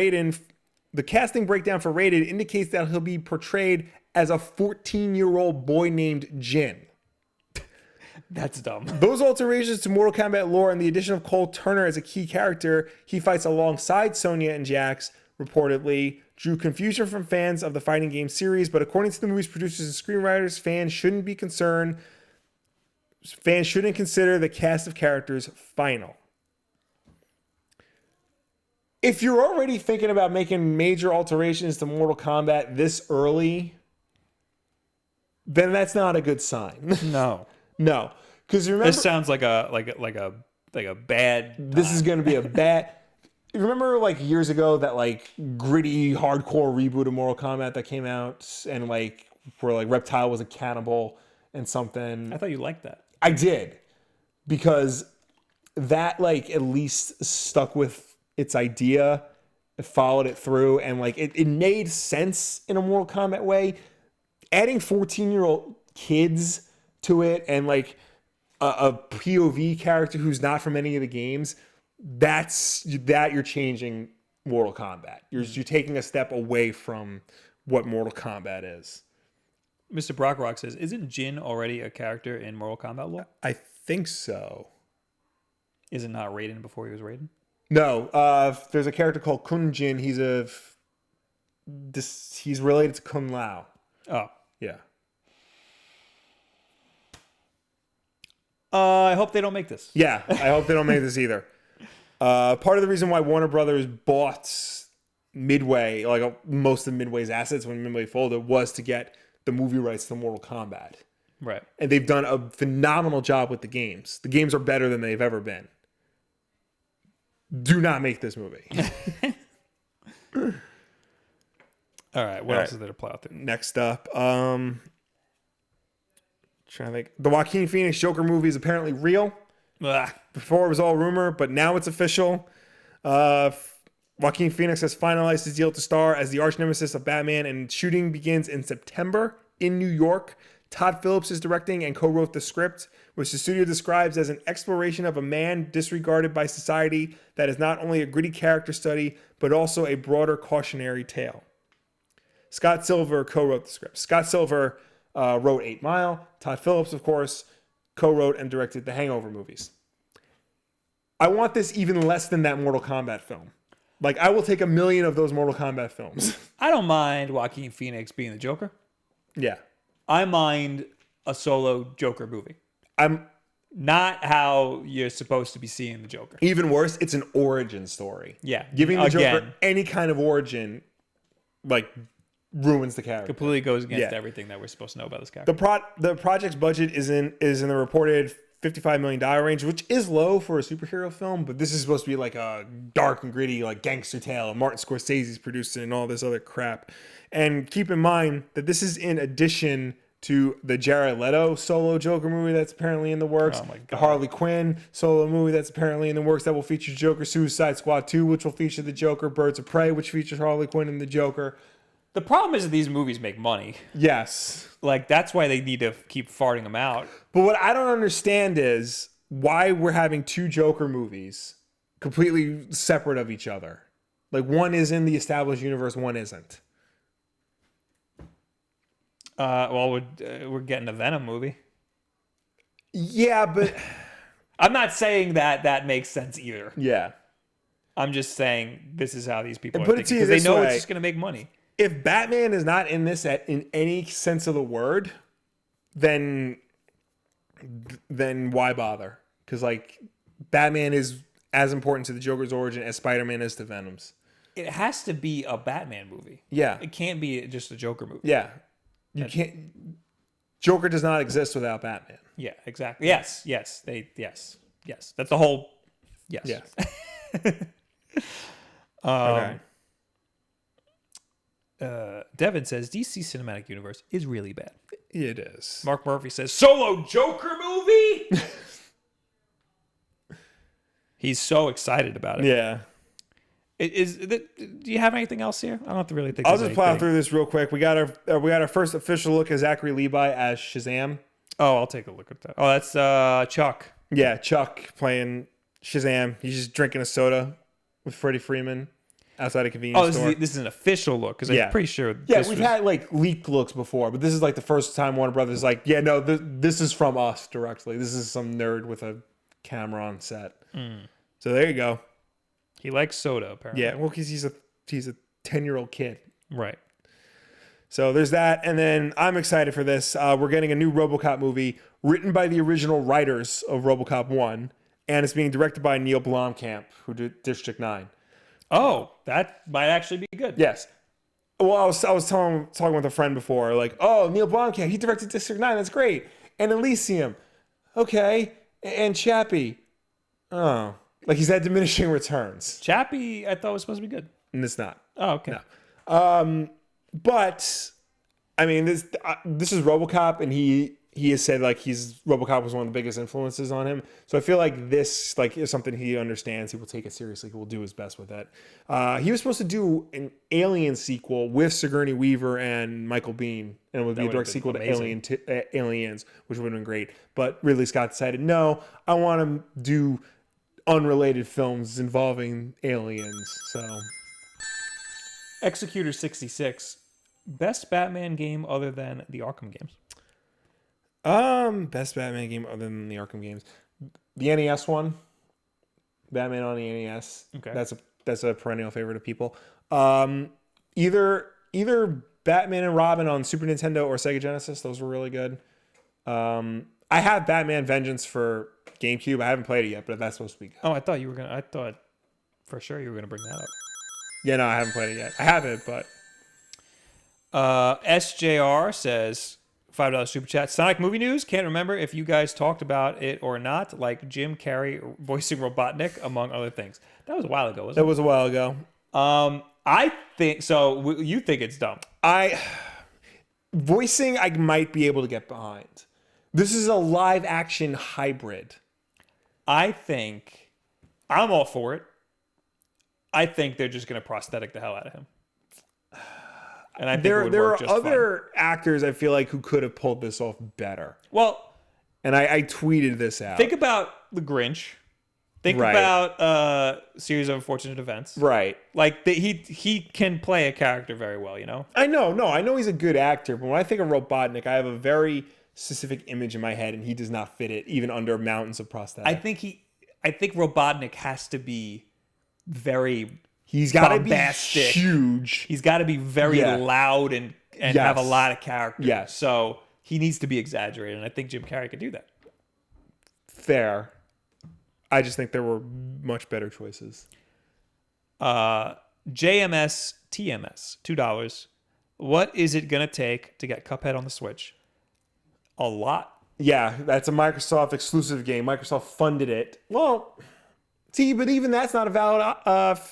Raiden indicates that he'll be portrayed as a 14-year-old boy named Jin. That's dumb. Those alterations to Mortal Kombat lore and the addition of Cole Turner as a key character he fights alongside Sonya and Jax reportedly drew confusion from fans of the fighting game series, but according to the movie's producers and screenwriters, fans shouldn't consider the cast of characters final. If you're already thinking about making major alterations to Mortal Kombat this early, then that's not a good sign. No. No, because remember, This sounds like a bad. this is going to be a bad. Remember, like years ago, that like gritty, hardcore reboot of Mortal Kombat that came out, and like where like Reptile was a cannibal and something. I thought you liked that. I did, because that like at least stuck with its idea, it followed it through, and like it made sense in a Mortal Kombat way. Adding 14-year-old kids to it and like a POV character who's not from any of the games, that you're changing Mortal Kombat. You're taking a step away from what Mortal Kombat is. Mr. Brockrock says, "Isn't Jin already a character in Mortal Kombat lore? I think so. Is it not Raiden before he was Raiden?" No, there's a character called Kun Jin. He's related to Kun Lao. Oh. Yeah. I hope they don't make this. Yeah, I hope they don't make this either. Part of the reason why Warner Brothers bought Midway, like most of Midway's assets when Midway folded, was to get the movie rights to Mortal Kombat. Right. And they've done a phenomenal job with the games. The games are better than they've ever been. Do not make this movie. All right. What else is there to plow through? Next up, trying to think. The Joaquin Phoenix Joker movie is apparently real. Ugh. Before it was all rumor, but now it's official. Joaquin Phoenix has finalized his deal to star as the arch nemesis of Batman, and shooting begins in September in New York. Todd Phillips is directing and co-wrote the script, which the studio describes as an exploration of a man disregarded by society that is not only a gritty character study, but also a broader cautionary tale. Scott Silver co-wrote the script. Scott Silver wrote 8 Mile. Todd Phillips, of course, co-wrote and directed the Hangover movies. I want this even less than that Mortal Kombat film. Like, I will take 1 million of those Mortal Kombat films. I don't mind Joaquin Phoenix being the Joker. Yeah. I mind a solo Joker movie. I'm Not how you're supposed to be seeing the Joker. even worse, it's an origin story. Yeah. Giving the Joker Again, any kind of origin, like, ruins the character. completely goes against Yeah. everything that we're supposed to know about this character. The project's budget is in the reported $55 million range, which is low for a superhero film, but this is supposed to be like a dark and gritty, like gangster tale. And Martin Scorsese's producing and all this other crap. And keep in mind that this is in addition to the Jared Leto solo Joker movie that's apparently in the works. Oh my God. The Harley Quinn solo movie that's apparently in the works that will feature Joker. Suicide Squad 2, which will feature the Joker. Birds of Prey, which features Harley Quinn and the Joker. The problem is that these movies make money. Yes. Like, that's why they need to keep farting them out. But what I don't understand is why we're having 2 Joker movies completely separate of each other. Like, one is in the established universe, one isn't. Well, we're getting a Venom movie. Yeah, but I'm not saying that makes sense either. yeah. I'm just saying this is how these people are put it thinking, to you because they this know way. it's just going to make money. If Batman is not in this in any sense of the word, then why bother? Because like Batman is as important to the Joker's origin as Spider-Man is to Venom's. It has to be a Batman movie. Yeah. It can't be just a Joker movie. Yeah. You can't. Joker does not exist without Batman. Yeah, exactly. Yes. Yes. That's the whole. Yes. Yeah. Okay. Devin says DC Cinematic Universe is really bad. It is. Mark Murphy says solo Joker movie. He's so excited about it. Yeah. Do you have anything else here? I don't have to really think. I'll just plow through this real quick. We got our first official look at Zachary Levi as Shazam. Oh, I'll take a look at that. Oh, that's Chuck. Yeah, Chuck playing Shazam. He's just drinking a soda with Freddie Freeman outside a convenience store. This is an official look, because I'm pretty sure. Yeah, we've had like leaked looks before, but this is like the first time Warner Brothers is like, yeah, no, this is from us directly. This is some nerd with a camera on set. So there you go. He likes soda, apparently. Yeah, well, because he's a 10-year-old kid. Right. So there's that, and then I'm excited for this. We're getting a new RoboCop movie written by the original writers of RoboCop 1, and it's being directed by Neil Blomkamp, who did District 9. Oh, that might actually be good. Yes. Well, I was talking with a friend before, like, oh, Neil Blomkamp, he directed District 9, that's great. And Elysium, okay. And Chappie, oh, like he's had diminishing returns. Chappie, I thought was supposed to be good. And it's not. Oh, okay. No. But I mean, this is RoboCop, and he has said like RoboCop was one of the biggest influences on him. So I feel like this like is something he understands. He will take it seriously. He will do his best with it. He was supposed to do an Alien sequel with Sigourney Weaver and Michael Biehn, and it would be a direct sequel amazing. to Aliens, which would have been great. But Ridley Scott decided, no, I want to do unrelated films involving aliens. So Executor 66, best Batman game other than the Arkham games. Best Batman game other than the Arkham games, the NES one, Batman on the NES. Okay, that's a perennial favorite of people. Either Batman and Robin on Super Nintendo or Sega Genesis. Those were really good. I have Batman Vengeance for GameCube. I haven't played it yet, but that's supposed to be good. Oh, I thought for sure you were gonna bring that up. Yeah, no, I haven't played it yet. I have it, but SJR says $5 super chat. Sonic movie news. Can't remember if you guys talked about it or not. Like Jim Carrey voicing Robotnik, among other things. That was a while ago, wasn't it? that was a while ago. I think so. You think it's dumb? Voicing, I might be able to get behind. This is a live action hybrid. I think I'm all for it. I think they're just going to prosthetic the hell out of him. And I think There are just other actors I feel like who could have pulled this off better. Well, and I tweeted this out. Think about The Grinch. Think about Series of Unfortunate Events. Right. Like he can play a character very well, you know? I know he's a good actor, but when I think of Robotnik, I have a very specific image in my head, and he does not fit it, even under mountains of prosthetics. I think Robotnik has to be very He's got to be bombastic. Huge. He's got to be very loud and have a lot of character. Yes. So he needs to be exaggerated, and I think Jim Carrey could do that. Fair. I just think there were much better choices. JMS TMS, $2. What is it going to take to get Cuphead on the Switch? A lot. Yeah, that's a Microsoft exclusive game. Microsoft funded it. Well, see, but even that's not a valid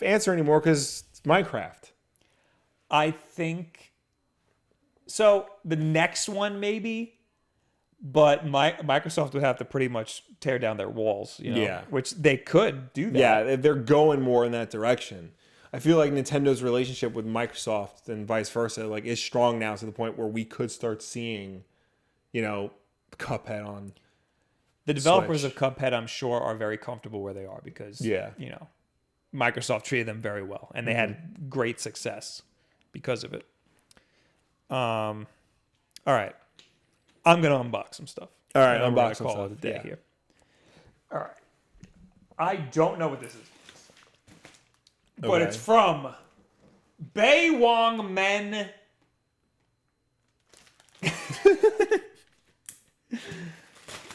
answer anymore because it's Minecraft. I think so. The next one, maybe, but Microsoft would have to pretty much tear down their walls, you know, Yeah. which they could do that. Yeah, they're going more in that direction. I feel like Nintendo's relationship with Microsoft and vice versa, like, is strong now to the point where we could start seeing, you know, Cuphead on the developers Switch. of Cuphead, I'm sure, are very comfortable where they are because, you know, Microsoft treated them very well and they had great success because of it. All right. I'm going to unbox some stuff. All right, And unbox we're gonna call some it a day stuff, here. All right. I don't know what this is. But Okay. it's from Bei Wong Men.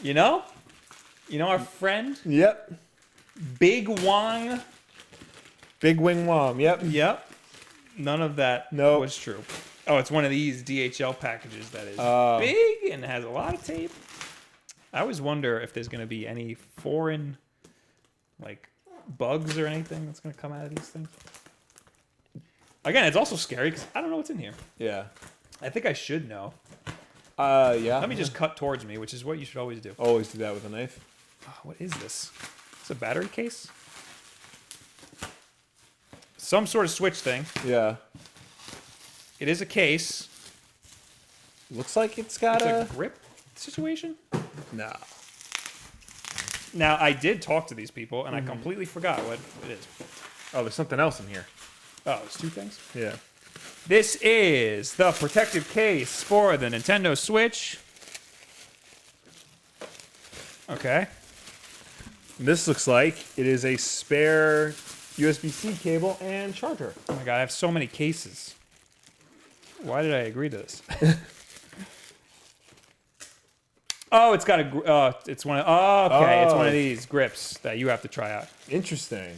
You know our friend Yep. Big Wong. Big Wing Wom. Yep. Yep. None of that Nope. was true. Oh, it's one of these DHL packages that is big and has a lot of tape. I always wonder if there's going to be any foreign, like, bugs or anything that's going to come out of these things. Again, it's also scary because I don't know what's in here. Yeah. I think I should know. Yeah. Let me just cut towards me, which is what you should always do. Always do that with a knife. Oh, what is this? It's a battery case? Some sort of switch thing. Yeah. It is a case. Looks like it's got It's a grip situation. No. Now, I did talk to these people, and I completely forgot what it is. Oh, there's something else in here. Oh, it's two things? Yeah. This is the protective case for the Nintendo Switch. Okay. This looks like it is a spare USB-C cable and charger. Oh my god, I have so many cases. Why did I agree to this? Oh, it's got a... it's one of... Oh, okay. It's one of these grips that you have to try out. Interesting.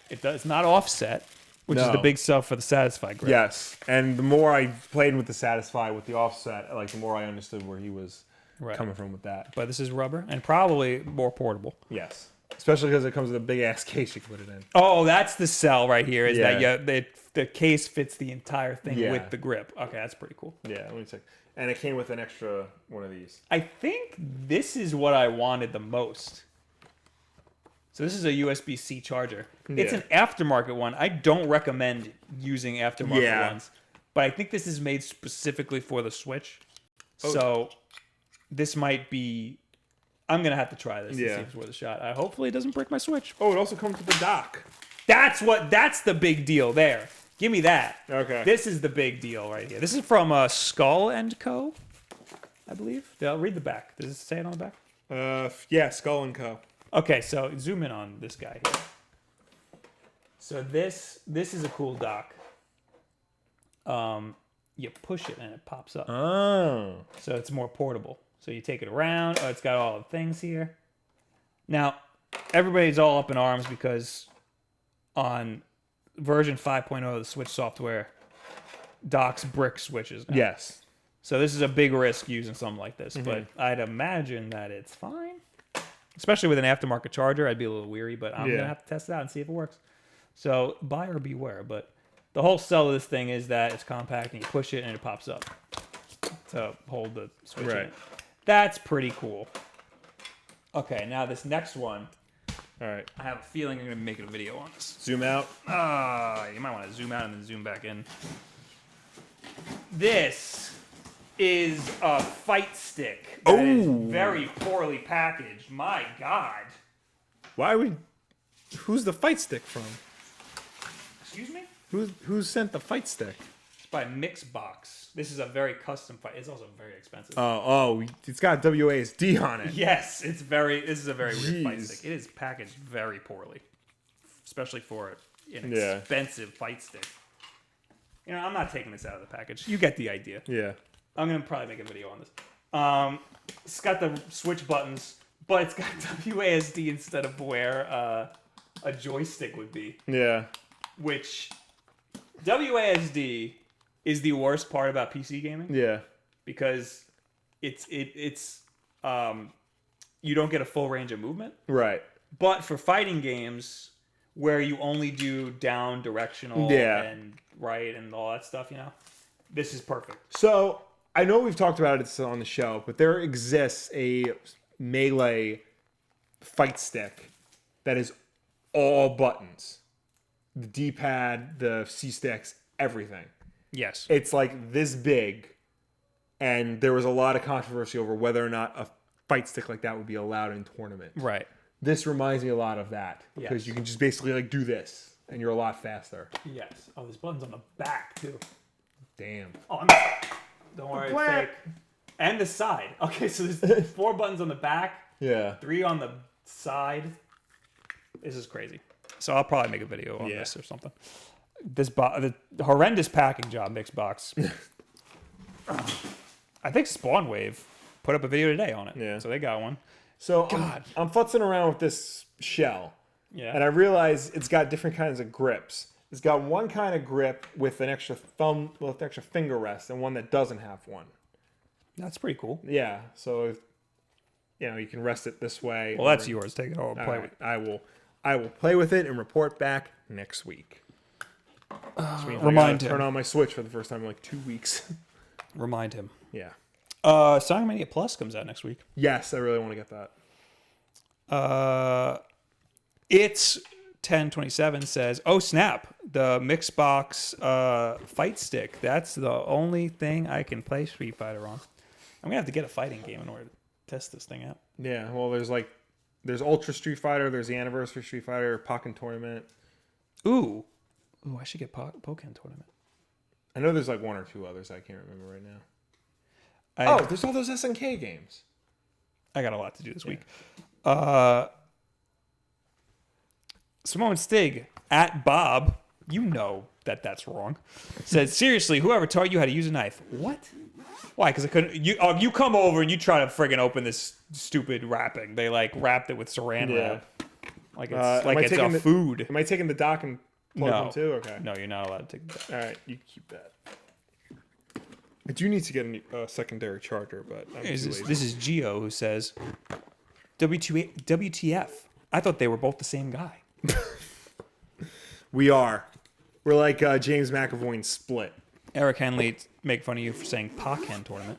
It's not offset. which is the big sell for the Satisfy grip. Yes, and the more I played with the Satisfy with the offset, like the more I understood where he was coming from with that. But this is rubber and probably more portable. Yes, especially because it comes with a big ass case you can put it in. Oh, that's the sell right here. Is that the case fits the entire thing with the grip. Okay, that's pretty cool. Yeah, let me check. And it came with an extra one of these. I think this is what I wanted the most. So this is a USB-C charger. Yeah. It's an aftermarket one. I don't recommend using aftermarket ones. But I think this is made specifically for the Switch. Oh. So this might be... I'm going to have to try this to see if it's worth a shot. Hopefully it doesn't break my Switch. Oh, it also comes with a dock. That's the big deal there. Give me that. Okay. This is the big deal right here. This is from Skull & Co., I believe. I'll read the back. Does it say it on the back? Yeah, Skull & Co. Okay, so zoom in on this guy here. So this is a cool dock. You push it and it pops up. Oh. So it's more portable. So you take it around. Oh, it's got all the things here. Now, everybody's all up in arms because on version 5.0 of the Switch software, docks brick switches now. Yes. So this is a big risk using something like this, but I'd imagine that it's fine. Especially with an aftermarket charger, I'd be a little weary, but I'm going to have to test it out and see if it works. So buyer beware, but the whole sell of this thing is that it's compact and you push it and it pops up to hold the Switch in it. That's pretty cool. Okay, now this next one. All right. I have a feeling I'm going to be making a video on this. Zoom out. You might want to zoom out and then zoom back in. This is a fight stick that is very poorly packaged. My God. Who's the fight stick from? Excuse me? Who sent the fight stick? It's by Mixbox. This is a very custom fight. It's also very expensive. Oh, it's got WASD on it. Yes, this is a very weird fight stick. It is packaged very poorly, especially for an expensive fight stick. You know, I'm not taking this out of the package. You get the idea. Yeah. I'm going to probably make a video on this. It's got the Switch buttons, but it's got WASD instead of where a joystick would be. Yeah. Which WASD is the worst part about PC gaming. Yeah. Because it's you don't get a full range of movement. Right. But for fighting games where you only do down directional and right and all that stuff, you know, this is perfect. So I know we've talked about it on the show, but there exists a Melee fight stick that is all buttons. The D-pad, the C-sticks, everything. Yes. It's like this big, and there was a lot of controversy over whether or not a fight stick like that would be allowed in tournament. Right. This reminds me a lot of that because you can just basically like do this, and you're a lot faster. Yes. Oh, there's buttons on the back too. Damn. Oh, don't worry, it's fake. And the side. Okay, so there's 4 buttons on the back. Yeah. 3 on the side. This is crazy. So I'll probably make a video on this or something. The horrendous packing job, Mixbox. I think Spawn Wave put up a video today on it. Yeah. So they got one. So I'm futzing around with this shell. Yeah. And I realize it's got different kinds of grips. It's got one kind of grip with an extra extra finger rest, and one that doesn't have one. That's pretty cool. Yeah. So, you can rest it this way. Well, that's yours. Take it home and play with it. I will play with it and report back next week. Remind him. Turn on my Switch for the first time in like 2 weeks. Remind him. Yeah. Sonic Mania Plus comes out next week. Yes, I really want to get that. It's 1027 says, "Oh snap! The Mixbox fight stick. That's the only thing I can play Street Fighter on. I'm gonna have to get a fighting game in order to test this thing out." Yeah. Well, there's Ultra Street Fighter. There's the Anniversary Street Fighter, Pokken Tournament. Ooh, I should get Pokken Tournament. I know there's like 1 or 2 others I can't remember right now. There's all those SNK games. I got a lot to do this week. Simone Stig at Bob, you know that's wrong. Said, seriously, whoever taught you how to use a knife? What? Why? Because I couldn't. You come over and you try to friggin' open this stupid wrapping. They like wrapped it with saran wrap. Like it's food. Am I taking the dock and plug No. one too? Okay. No, you're not allowed to take that. All right, you can keep that. I do need to get a secondary charger, but I'm too lazy. This is Geo who says, WTF? I thought they were both the same guy. We are. We're like James McAvoy in Split. Eric Henley make fun of you for saying Pac-Hen tournament.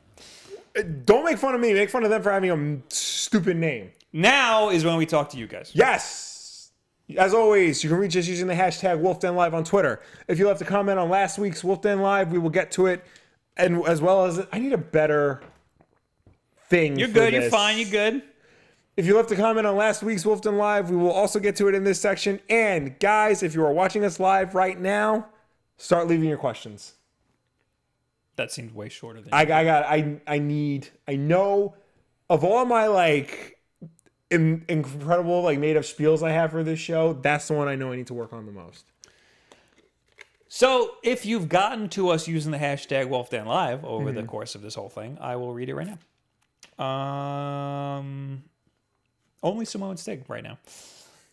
Don't make fun of me. Make fun of them for having a stupid name. Now is when we talk to you guys. Yes! As always, you can reach us using the hashtag Wulff Den Live on Twitter. If you left a comment on last week's Wulff Den Live, we will get to it. And as well as, I need a better thing You're for good. this. You're fine. You're good. If you left a comment on last week's Wulff Den Live, we will also get to it in this section. And guys, if you are watching us live right now, start leaving your questions. That seems way shorter than I know of all my like incredible like made up spiels I have for this show, that's the one I know I need to work on the most. So if you've gotten to us using the hashtag Wulff Den Live over the course of this whole thing, I will read it right now. Only Simone Stig right now.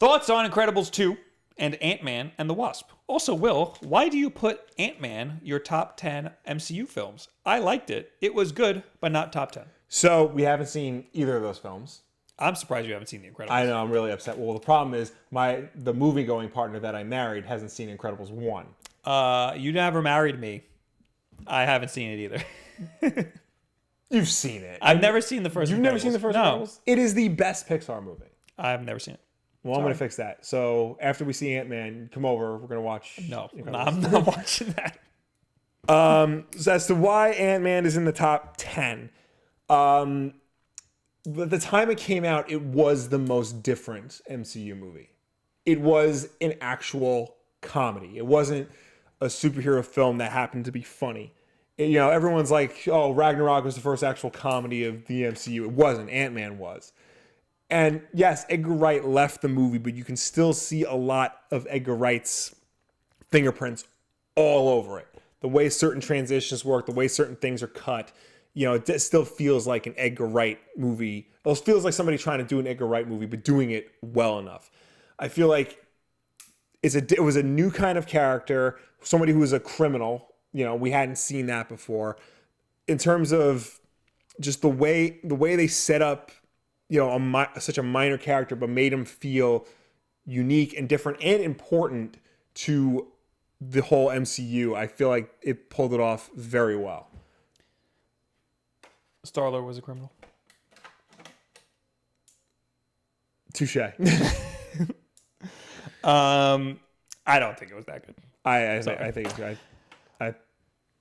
Thoughts on Incredibles 2 and Ant-Man and the Wasp. Also, Will, why do you put Ant-Man your top 10 MCU films? I liked it. It was good, but not top 10. So we haven't seen either of those films. I'm surprised you haven't seen The Incredibles. I know, I'm really upset. Well, the problem is the movie going partner that I married hasn't seen Incredibles 1. You never married me. I haven't seen it either. You've seen it. I've never seen the first. You've never seen the first No, Incredibles? It is the best Pixar movie. I've never seen it. Well, I'm going to fix that. So after we see Ant-Man, come over. We're going to watch. No, Incredibles. I'm not watching that. So as to why Ant-Man is in the top 10. At the time it came out, it was the most different MCU movie. It was an actual comedy. It wasn't a superhero film that happened to be funny. Everyone's like, oh, Ragnarok was the first actual comedy of the MCU. It wasn't. Ant-Man was. And yes, Edgar Wright left the movie, but you can still see a lot of Edgar Wright's fingerprints all over it. The way certain transitions work, the way certain things are cut, it still feels like an Edgar Wright movie. It feels like somebody trying to do an Edgar Wright movie, but doing it well enough. I feel like it was a new kind of character, somebody who was a criminal. We hadn't seen that before. In terms of just the way they set up, such a minor character, but made him feel unique and different and important to the whole MCU. I feel like it pulled it off very well. Star-Lord was a criminal. Touche. I don't think it was that good. I think it's good. I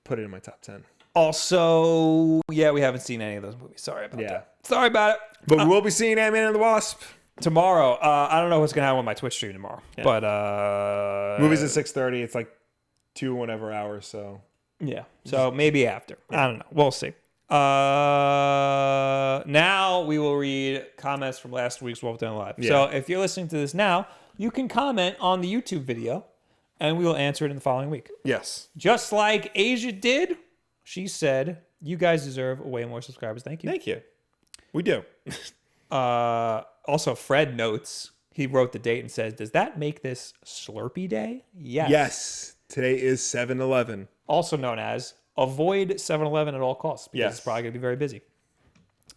put it in my top 10. Also, yeah, we haven't seen any of those movies. Sorry about that. Sorry about it. But we will be seeing Ant-Man and the Wasp tomorrow. I don't know what's going to happen with my Twitch stream tomorrow. Yeah. But movie's at 6:30. It's like 2 whatever hours, so. Yeah. So maybe after. I don't know. We'll see. Now we will read comments from last week's Wulff Den Live. Yeah. So if you're listening to this now, you can comment on the YouTube video and we will answer it in the following week. Yes. Just like Asia did, she said, you guys deserve way more subscribers. Thank you. Thank you. We do. Also, Fred notes, he wrote the date and says, does that make this Slurpee Day? Yes. Yes. Today is 7-Eleven. Also known as avoid 7-Eleven at all costs because it's probably going to be very busy.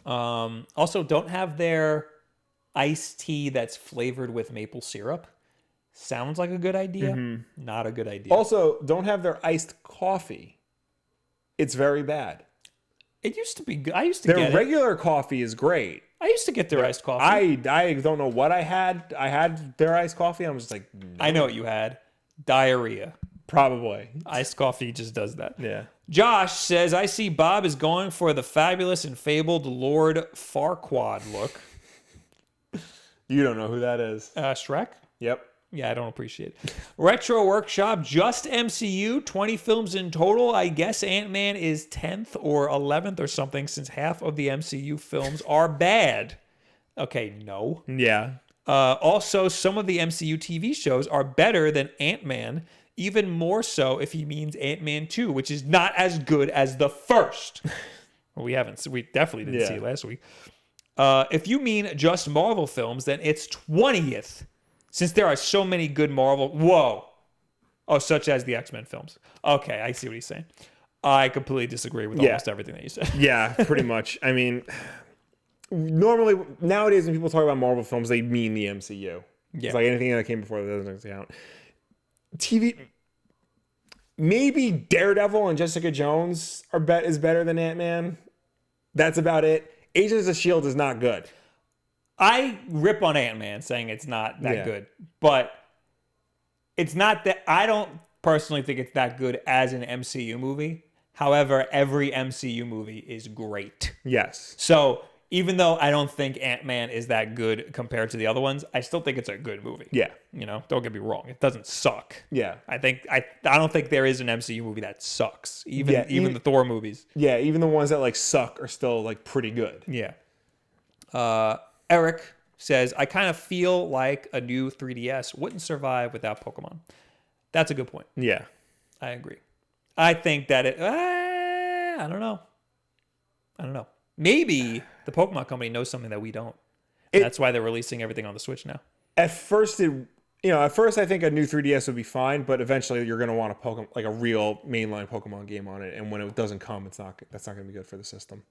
Also, don't have their iced tea that's flavored with maple syrup. Sounds like a good idea. Mm-hmm. Not a good idea. Also, don't have their iced coffee. It's very bad. It used to be good. I used to get their regular coffee is great. I used to get their iced coffee. I don't know what I had. I had their iced coffee. I was just like, no. I know what you had. Diarrhea. Probably. Iced coffee just does that. Yeah. Josh says, I see Bob is going for the fabulous and fabled Lord Farquaad look. You don't know who that is. Shrek? Yep. Yeah, I don't appreciate it. Retro Workshop, just MCU, 20 films in total. I guess Ant-Man is 10th or 11th or something since half of the MCU films are bad. Okay, no. Yeah. Also, some of the MCU TV shows are better than Ant-Man, even more so if he means Ant-Man 2, which is not as good as the first. We definitely didn't see it last week. If you mean just Marvel films, then it's 20th. Since there are so many good Marvel... Whoa. Oh, such as the X-Men films. Okay, I see what he's saying. I completely disagree with almost everything that you said. Yeah, pretty much. I mean, normally nowadays when people talk about Marvel films, they mean the MCU. Yeah. It's like anything that came before that doesn't count. TV, maybe Daredevil and Jessica Jones is better than Ant-Man. That's about it. Agents of S.H.I.E.L.D. is not good. I rip on Ant-Man saying it's not that Yeah. good, but it's not that. I don't personally think it's that good as an MCU movie. However, every MCU movie is great. Yes. So even though I don't think Ant-Man is that good compared to the other ones, I still think it's a good movie. Yeah. You know, don't get me wrong. It doesn't suck. Yeah. I don't think there is an MCU movie that sucks. Even the Thor movies. Yeah, even the ones that like suck are still like pretty good. Yeah. Eric says, I kind of feel like a new 3DS wouldn't survive without Pokemon. That's a good point. Yeah. I agree. I think that I don't know. Maybe the Pokemon company knows something that we don't. That's why they're releasing everything on the Switch now. At first I think a new 3DS would be fine, but eventually you're going to want a real mainline Pokemon game on it, and when it doesn't come, that's not going to be good for the system.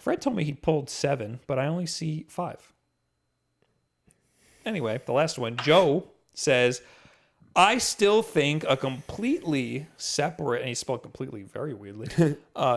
Fred told me he pulled 7, but I only see 5. Anyway, the last one, Joe says, I still think a completely separate, and he spelled completely very weirdly,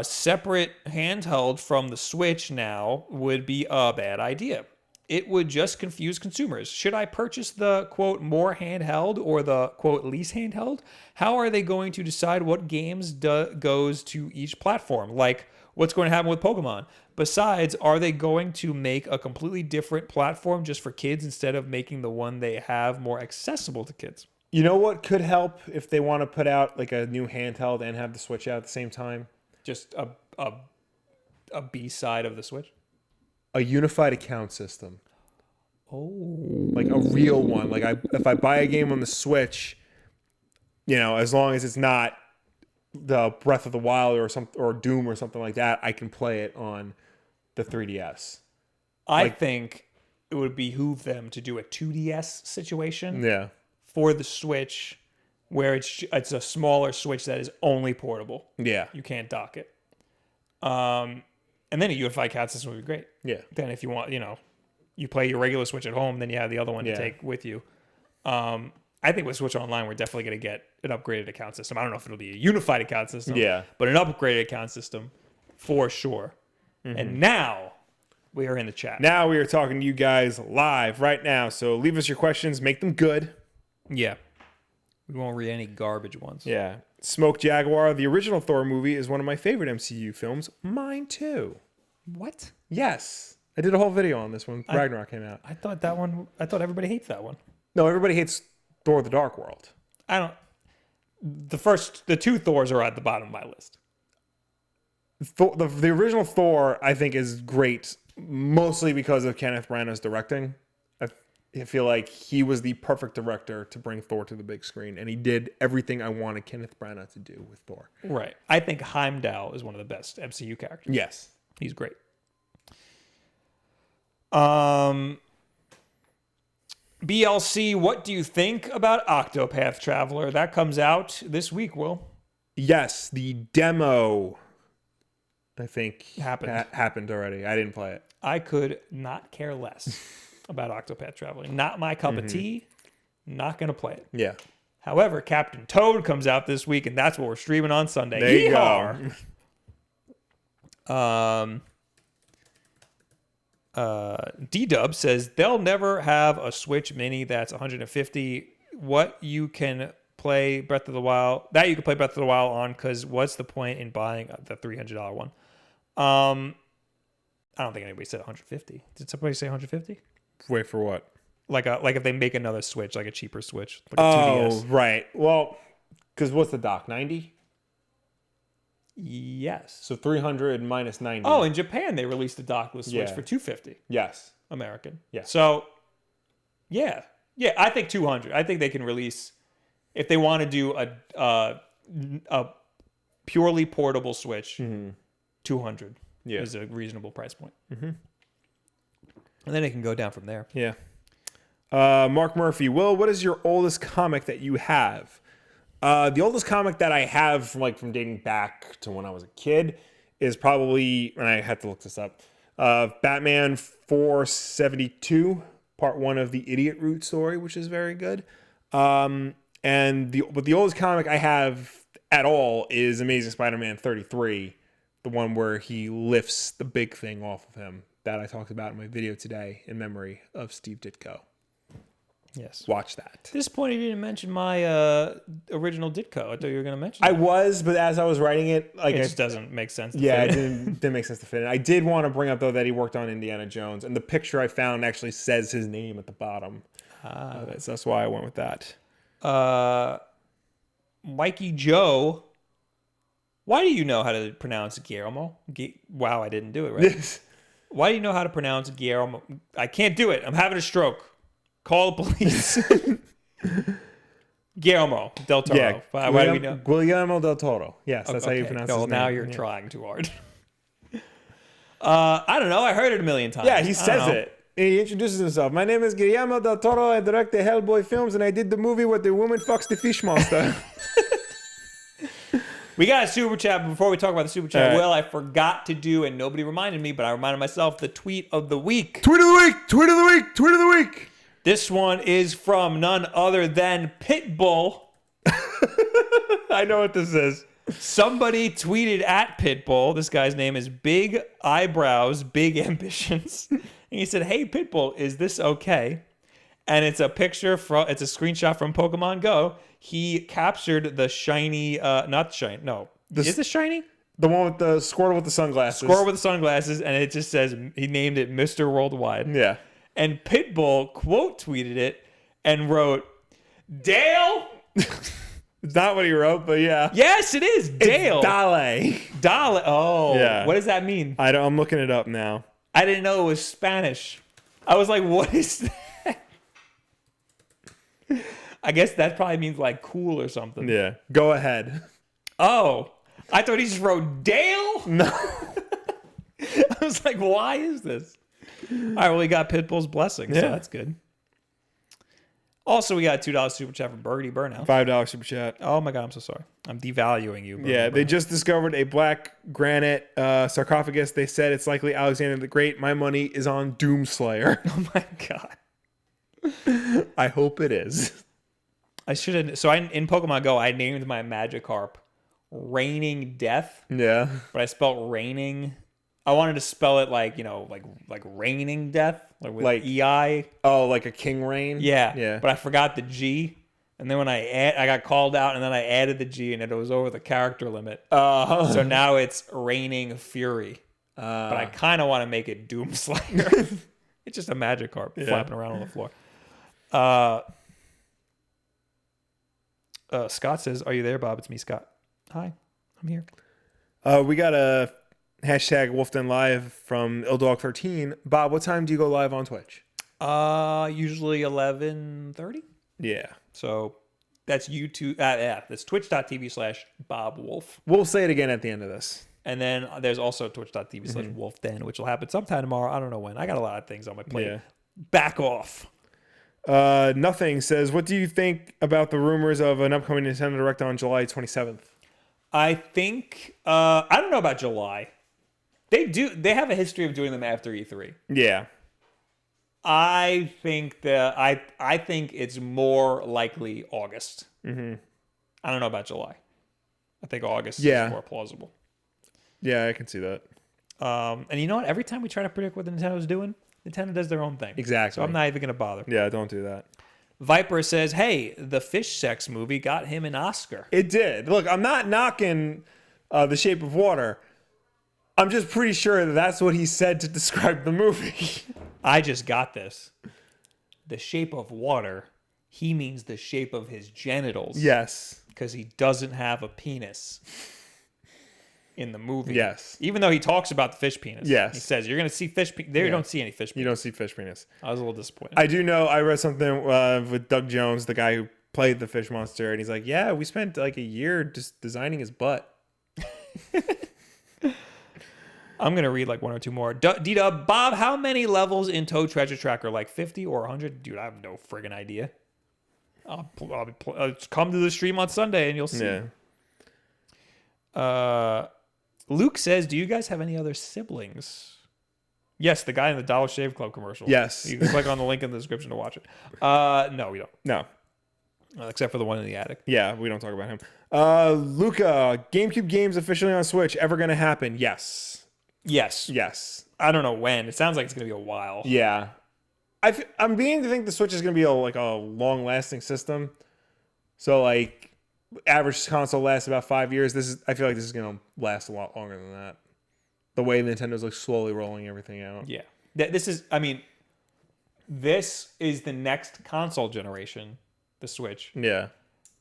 separate handheld from the Switch now would be a bad idea. It would just confuse consumers. Should I purchase the, quote, more handheld or the, quote, least handheld? How are they going to decide what games goes to each platform? Like, what's going to happen with Pokemon? Besides, are they going to make a completely different platform just for kids instead of making the one they have more accessible to kids? You know what could help if they want to put out like a new handheld and have the Switch out at the same time? Just a B side of the Switch? A unified account system. Oh. Like a real one. Like if I buy a game on the Switch, as long as it's not the Breath of the Wild or Doom or something like that, I can play it on the 3DS. I think it would behoove them to do a 2DS situation. Yeah. For the Switch, where it's a smaller Switch that is only portable. Yeah. You can't dock it. And then a unified account system would be great. Yeah. Then if you want, you play your regular Switch at home, then you have the other one to take with you. I think with Switch Online, we're definitely going to get an upgraded account system. I don't know if it'll be a unified account system, but an upgraded account system for sure. Mm-hmm. And now we are in the chat. Now we are talking to you guys live right now. So leave us your questions, make them good. Yeah. We won't read any garbage ones. Yeah. Smoke Jaguar, the original Thor movie, is one of my favorite MCU films. Mine too. What? Yes. I did a whole video on this when Ragnarok came out. I thought everybody hates that one. No, everybody hates Thor the Dark World. The two Thors are at the bottom of my list. The original Thor, I think, is great, mostly because of Kenneth Branagh's directing. I feel like he was the perfect director to bring Thor to the big screen, and he did everything I wanted Kenneth Branagh to do with Thor. Right. I think Heimdall is one of the best MCU characters. Yes. He's great. BLC, what do you think about Octopath Traveler? That comes out this week, Will. Yes, the demo, I think, happened already. I didn't play it. I could not care less about Octopath Traveler. Not my cup of tea. Not going to play it. Yeah. However, Captain Toad comes out this week, and that's what we're streaming on Sunday. There you go. D-Dub says, they'll never have a Switch Mini that's 150. What you can play Breath of the Wild, on, because what's the point in buying the $300 one? I don't think anybody said 150. Did somebody say 150? Wait, for what? Like if they make another Switch, like a cheaper Switch, like a 2DS. Right. Well, because what's the dock? 90? Yes. So 300 minus 90. Oh, in Japan they released a dockless Switch for 250. Yes. American. Yeah. So, yeah, I think 200. I think they can release, if they want to do a purely portable Switch. 200 is a reasonable price point. And then it can go down from there. Yeah. Mark Murphy, Will, what is your oldest comic that you have? The oldest comic that I have from dating back to when I was a kid is probably, and I had to look this up, Batman 472, part 1 of the Idiot Root story, which is very good. But the oldest comic I have at all is Amazing Spider-Man 33, the one where he lifts the big thing off of him that I talked about in my video today in memory of Steve Ditko. Yes. Watch that. At this point, you didn't mention my original Ditko. I thought you were going to mention I that. was, but as I was writing it, It just doesn't make sense to yeah, fit it in. didn't make sense to fit in. I did want to bring up, though, that he worked on Indiana Jones, and the picture I found actually says his name at the bottom. So that's why I went with that. Mikey Joe, why do you know how to pronounce Guillermo? Wow, I didn't do it right. Why do you know how to pronounce Guillermo? I can't do it. I'm having a stroke. Call the police. Guillermo del Toro. Yeah, Why do we know? Guillermo del Toro. Yes, that's how you pronounce his name. Now you're trying too hard. I don't know. I heard it a million times. Yeah, he says it. He introduces himself. My name is Guillermo del Toro. I direct the Hellboy films, and I did the movie where the woman fucks the fish monster. We got a super chat, but before we talk about the super chat, Will, I forgot to do, and nobody reminded me, but I reminded myself, the tweet of the week. Tweet of the week! Tweet of the week! Tweet of the week! This one is from none other than Pitbull. I know what this is. Somebody tweeted at Pitbull. This guy's name is Big Eyebrows, Big Ambitions. And he said, "Hey, Pitbull, is this okay?" And it's a picture from, it's a screenshot from Pokemon Go. He captured the shiny, not shiny, no. Is it shiny? The one with the Squirtle with the sunglasses. Squirrel with the sunglasses, and it just says, he named it Mr. Worldwide. Yeah. And Pitbull quote tweeted it and wrote, "Dale." It's not what he wrote, but yeah. Yes, it is. Dale. Dale. Dale. Oh, yeah. What does that mean? I'm looking it up now. I didn't know it was Spanish. I was like, what is that? I guess that probably means like cool or something. Yeah. Go ahead. Oh, I thought he just wrote Dale. No. I was like, why is this? All right, well, we got Pitbull's blessing, so that's good. Also, we got a $2 super chat from Burgundy Burnout. $5 super chat. Oh my God, I'm so sorry. I'm devaluing you. Yeah, they just discovered a black granite sarcophagus. They said it's likely Alexander the Great. My money is on Doomslayer. Oh my God. I hope it is. I should have. So in Pokemon Go, I named my Magikarp Raining Death. Yeah. But I spelled raining. I wanted to spell it like, like raining death, like with EI. Oh, like a king rain? Yeah. Yeah. But I forgot the G. And then when I got called out, and then I added the G, and it was over the character limit. So now it's Raining Fury. But I kind of want to make it Doomslayer. It's just a Magikarp flapping around on the floor. Scott says, "Are you there, Bob? It's me, Scott." Hi, I'm here. We got a hashtag Wulff Den Live from IlDog13. Bob, what time do you go live on Twitch? Usually 11:30. Yeah. So that's YouTube. That's twitch.tv/Bob Wulff. We'll say it again at the end of this. And then there's also twitch.tv/Wulff Den, which will happen sometime tomorrow. I don't know when. I got a lot of things on my plate. Yeah. Back off. Nothing says, what do you think about the rumors of an upcoming Nintendo Direct on July 27th? I think, I don't know about July. They have a history of doing them after E3. Yeah. I think I think it's more likely August. Mm-hmm. I don't know about July. I think August is more plausible. Yeah, I can see that. And you know what? Every time we try to predict what Nintendo's doing, Nintendo does their own thing. Exactly. So I'm not even going to bother. Yeah, don't do that. Viper says, "Hey, the fish sex movie got him an Oscar." It did. Look, I'm not knocking The Shape of Water. I'm just pretty sure that's what he said to describe the movie. I just got this. The shape of water, he means the shape of his genitals. Yes. Because he doesn't have a penis in the movie. Yes. Even though he talks about the fish penis. Yes. He says, you're going to see fish penis. There you don't see any fish penis. You don't see fish penis. I was a little disappointed. I do know, I read something with Doug Jones, the guy who played the fish monster, and he's like, yeah, we spent like a year just designing his butt. I'm going to read like one or two more. D-Dub, Bob, how many levels in Toad Treasure Tracker? Like 50 or 100? Dude, I have no friggin' idea. I'll come to the stream on Sunday and you'll see. Yeah. Luke says, do you guys have any other siblings? Yes, the guy in the Dollar Shave Club commercial. Yes. You can click on the link in the description to watch it. No, we don't. No. Except for the one in the attic. Yeah, we don't talk about him. Luca, GameCube games officially on Switch. Ever going to happen? Yes. Yes. I don't know when. It sounds like it's going to be a while. Yeah. I'm beginning to think the Switch is going to be a long-lasting system. So, like, average console lasts about 5 years. I feel like this is going to last a lot longer than that. The way Nintendo's like slowly rolling everything out. Yeah. This is the next console generation, the Switch. Yeah.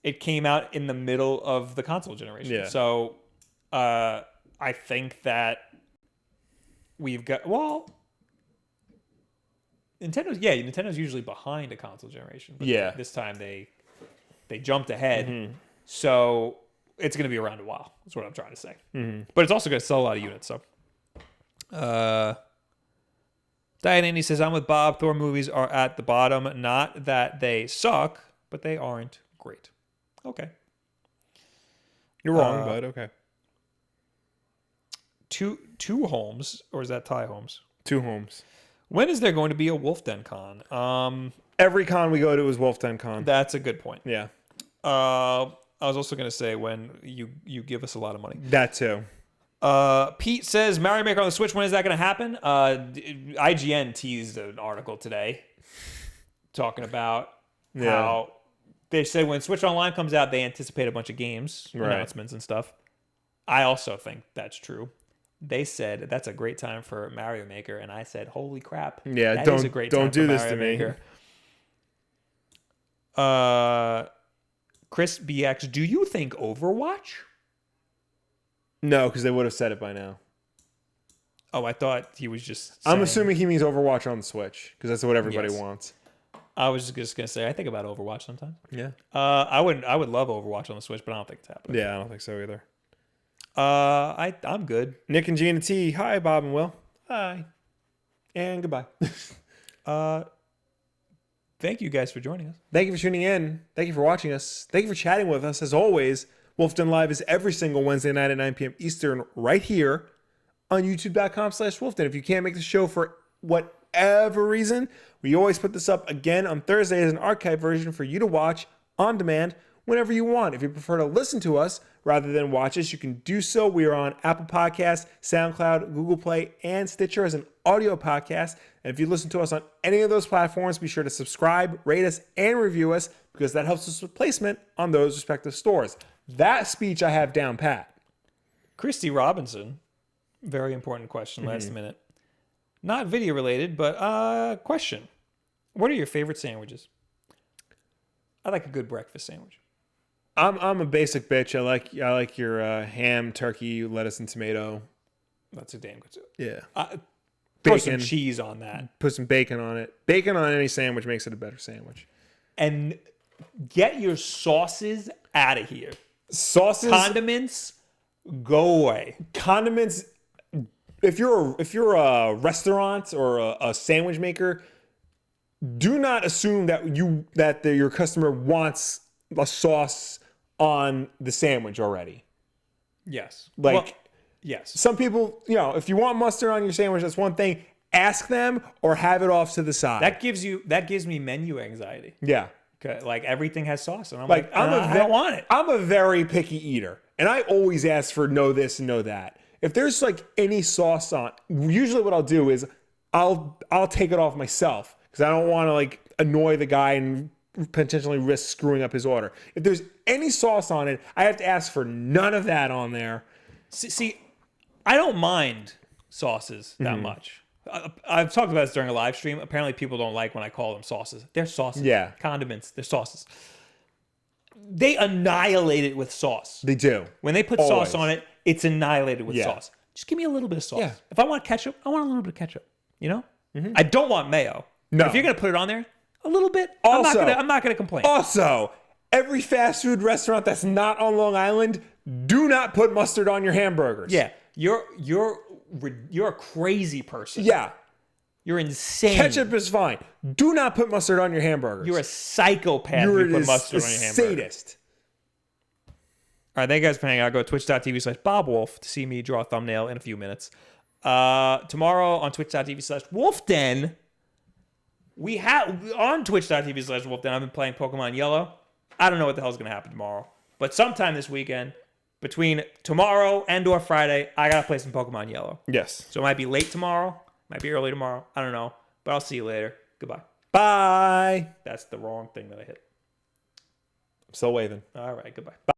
It came out in the middle of the console generation. Yeah. So, I think that we've got, Nintendo's usually behind a console generation. But Yeah. this time they jumped ahead. So it's going to be around a while. That's what I'm trying to say. But it's also going to sell a lot of units. So, Diane Andy says, I'm with Bob. Thor movies are at the bottom. Not that they suck, but they aren't great. Okay. You're wrong, but okay. Two homes, or is that Ty Homes? Two homes. When is there going to be a Wulff Den con? Every con we go to is Wulff Den con. That's a good point. Yeah. I was also going to say when you give us a lot of money. That too. Pete says, Mario Maker on the Switch, when is that going to happen? IGN teased an article today talking about how they said when Switch Online comes out, they anticipate a bunch of games, announcements and stuff. I also think that's true. They said that's a great time for Mario Maker, and I said, "Holy crap! Yeah, that don't is a great time don't do for this Mario to me." Maker. Chris BX, do you think Overwatch? No, because they would have said it by now. Oh, I thought he was just. I'm assuming he means Overwatch on the Switch because that's what everybody Yes. wants. I was just gonna say I think about Overwatch sometimes. Yeah. I would love Overwatch on the Switch, but I don't think it's happening. Yeah, I don't think so either. I'm good. Nick and Gina T. Hi, Bob and Will. Hi. And goodbye. Thank you guys for joining us. Thank you for tuning in. Thank you for watching us. Thank you for chatting with us. As always, Wulff Den Live is every single Wednesday night at 9 p.m. Eastern right here on youtube.com/WulffDen. If you can't make the show for whatever reason, we always put this up again on Thursday as an archive version for you to watch on demand whenever you want. If you prefer to listen to us rather than watch us, you can do so. We are on Apple Podcasts, SoundCloud, Google Play, and Stitcher as an audio podcast. And if you listen to us on any of those platforms, be sure to subscribe, rate us, and review us because that helps us with placement on those respective stores. That speech I have down pat. Christy Robinson, very important question last minute. Not video related, but question. What are your favorite sandwiches? I like a good breakfast sandwich. I'm a basic bitch. I like your ham, turkey, lettuce, and tomato. That's a damn good. Yeah. Put some cheese on that. Put some bacon on it. Bacon on any sandwich makes it a better sandwich. And get your sauces out of here. Sauces, Condiments, go away. Condiments. If you're a restaurant or a sandwich maker, do not assume that your customer wants a sauce on the sandwich already. Yes. Yes. Some people, if you want mustard on your sandwich, that's one thing. Ask them or have it off to the side. That gives me menu anxiety. Yeah. Like everything has sauce, and I'm like, I don't want it. I'm a very picky eater, and I always ask for know this and know that. If there's like any sauce on, usually what I'll do is I'll take it off myself because I don't want to like annoy the guy and potentially risk screwing up his order. If there's any sauce on it, I have to ask for none of that on there. See, I don't mind sauces that much. I've talked about this during a live stream. Apparently, people don't like when I call them sauces. They're sauces. Yeah. Condiments. They're sauces. They annihilate it with sauce. They do. When they put sauce on it, it's annihilated with sauce. Just give me a little bit of sauce. Yeah. If I want ketchup, I want a little bit of ketchup. I don't want mayo. No. But if you're gonna put it on there, a little bit. Also, I'm not gonna complain. Also, every fast food restaurant that's not on Long Island, do not put mustard on your hamburgers. Yeah. Your you're a crazy person. Yeah. You're insane. Ketchup is fine. Do not put mustard on your hamburgers. You're a psychopath. You're if you put mustard on your hamburger. sadist. All right, thank you guys for hanging out. Go to twitch.tv/BobWolf to see me draw a thumbnail in a few minutes. Tomorrow on twitch.tv/Wulff Den, we have on twitch.tv/Wulff Den, I've been playing Pokemon Yellow. I don't know what the hell is going to happen tomorrow, but sometime this weekend, between tomorrow and or Friday, I got to play some Pokemon Yellow. Yes. So it might be late tomorrow, might be early tomorrow. I don't know, but I'll see you later. Goodbye. Bye. That's the wrong thing that I hit. I'm still waving. All right, goodbye.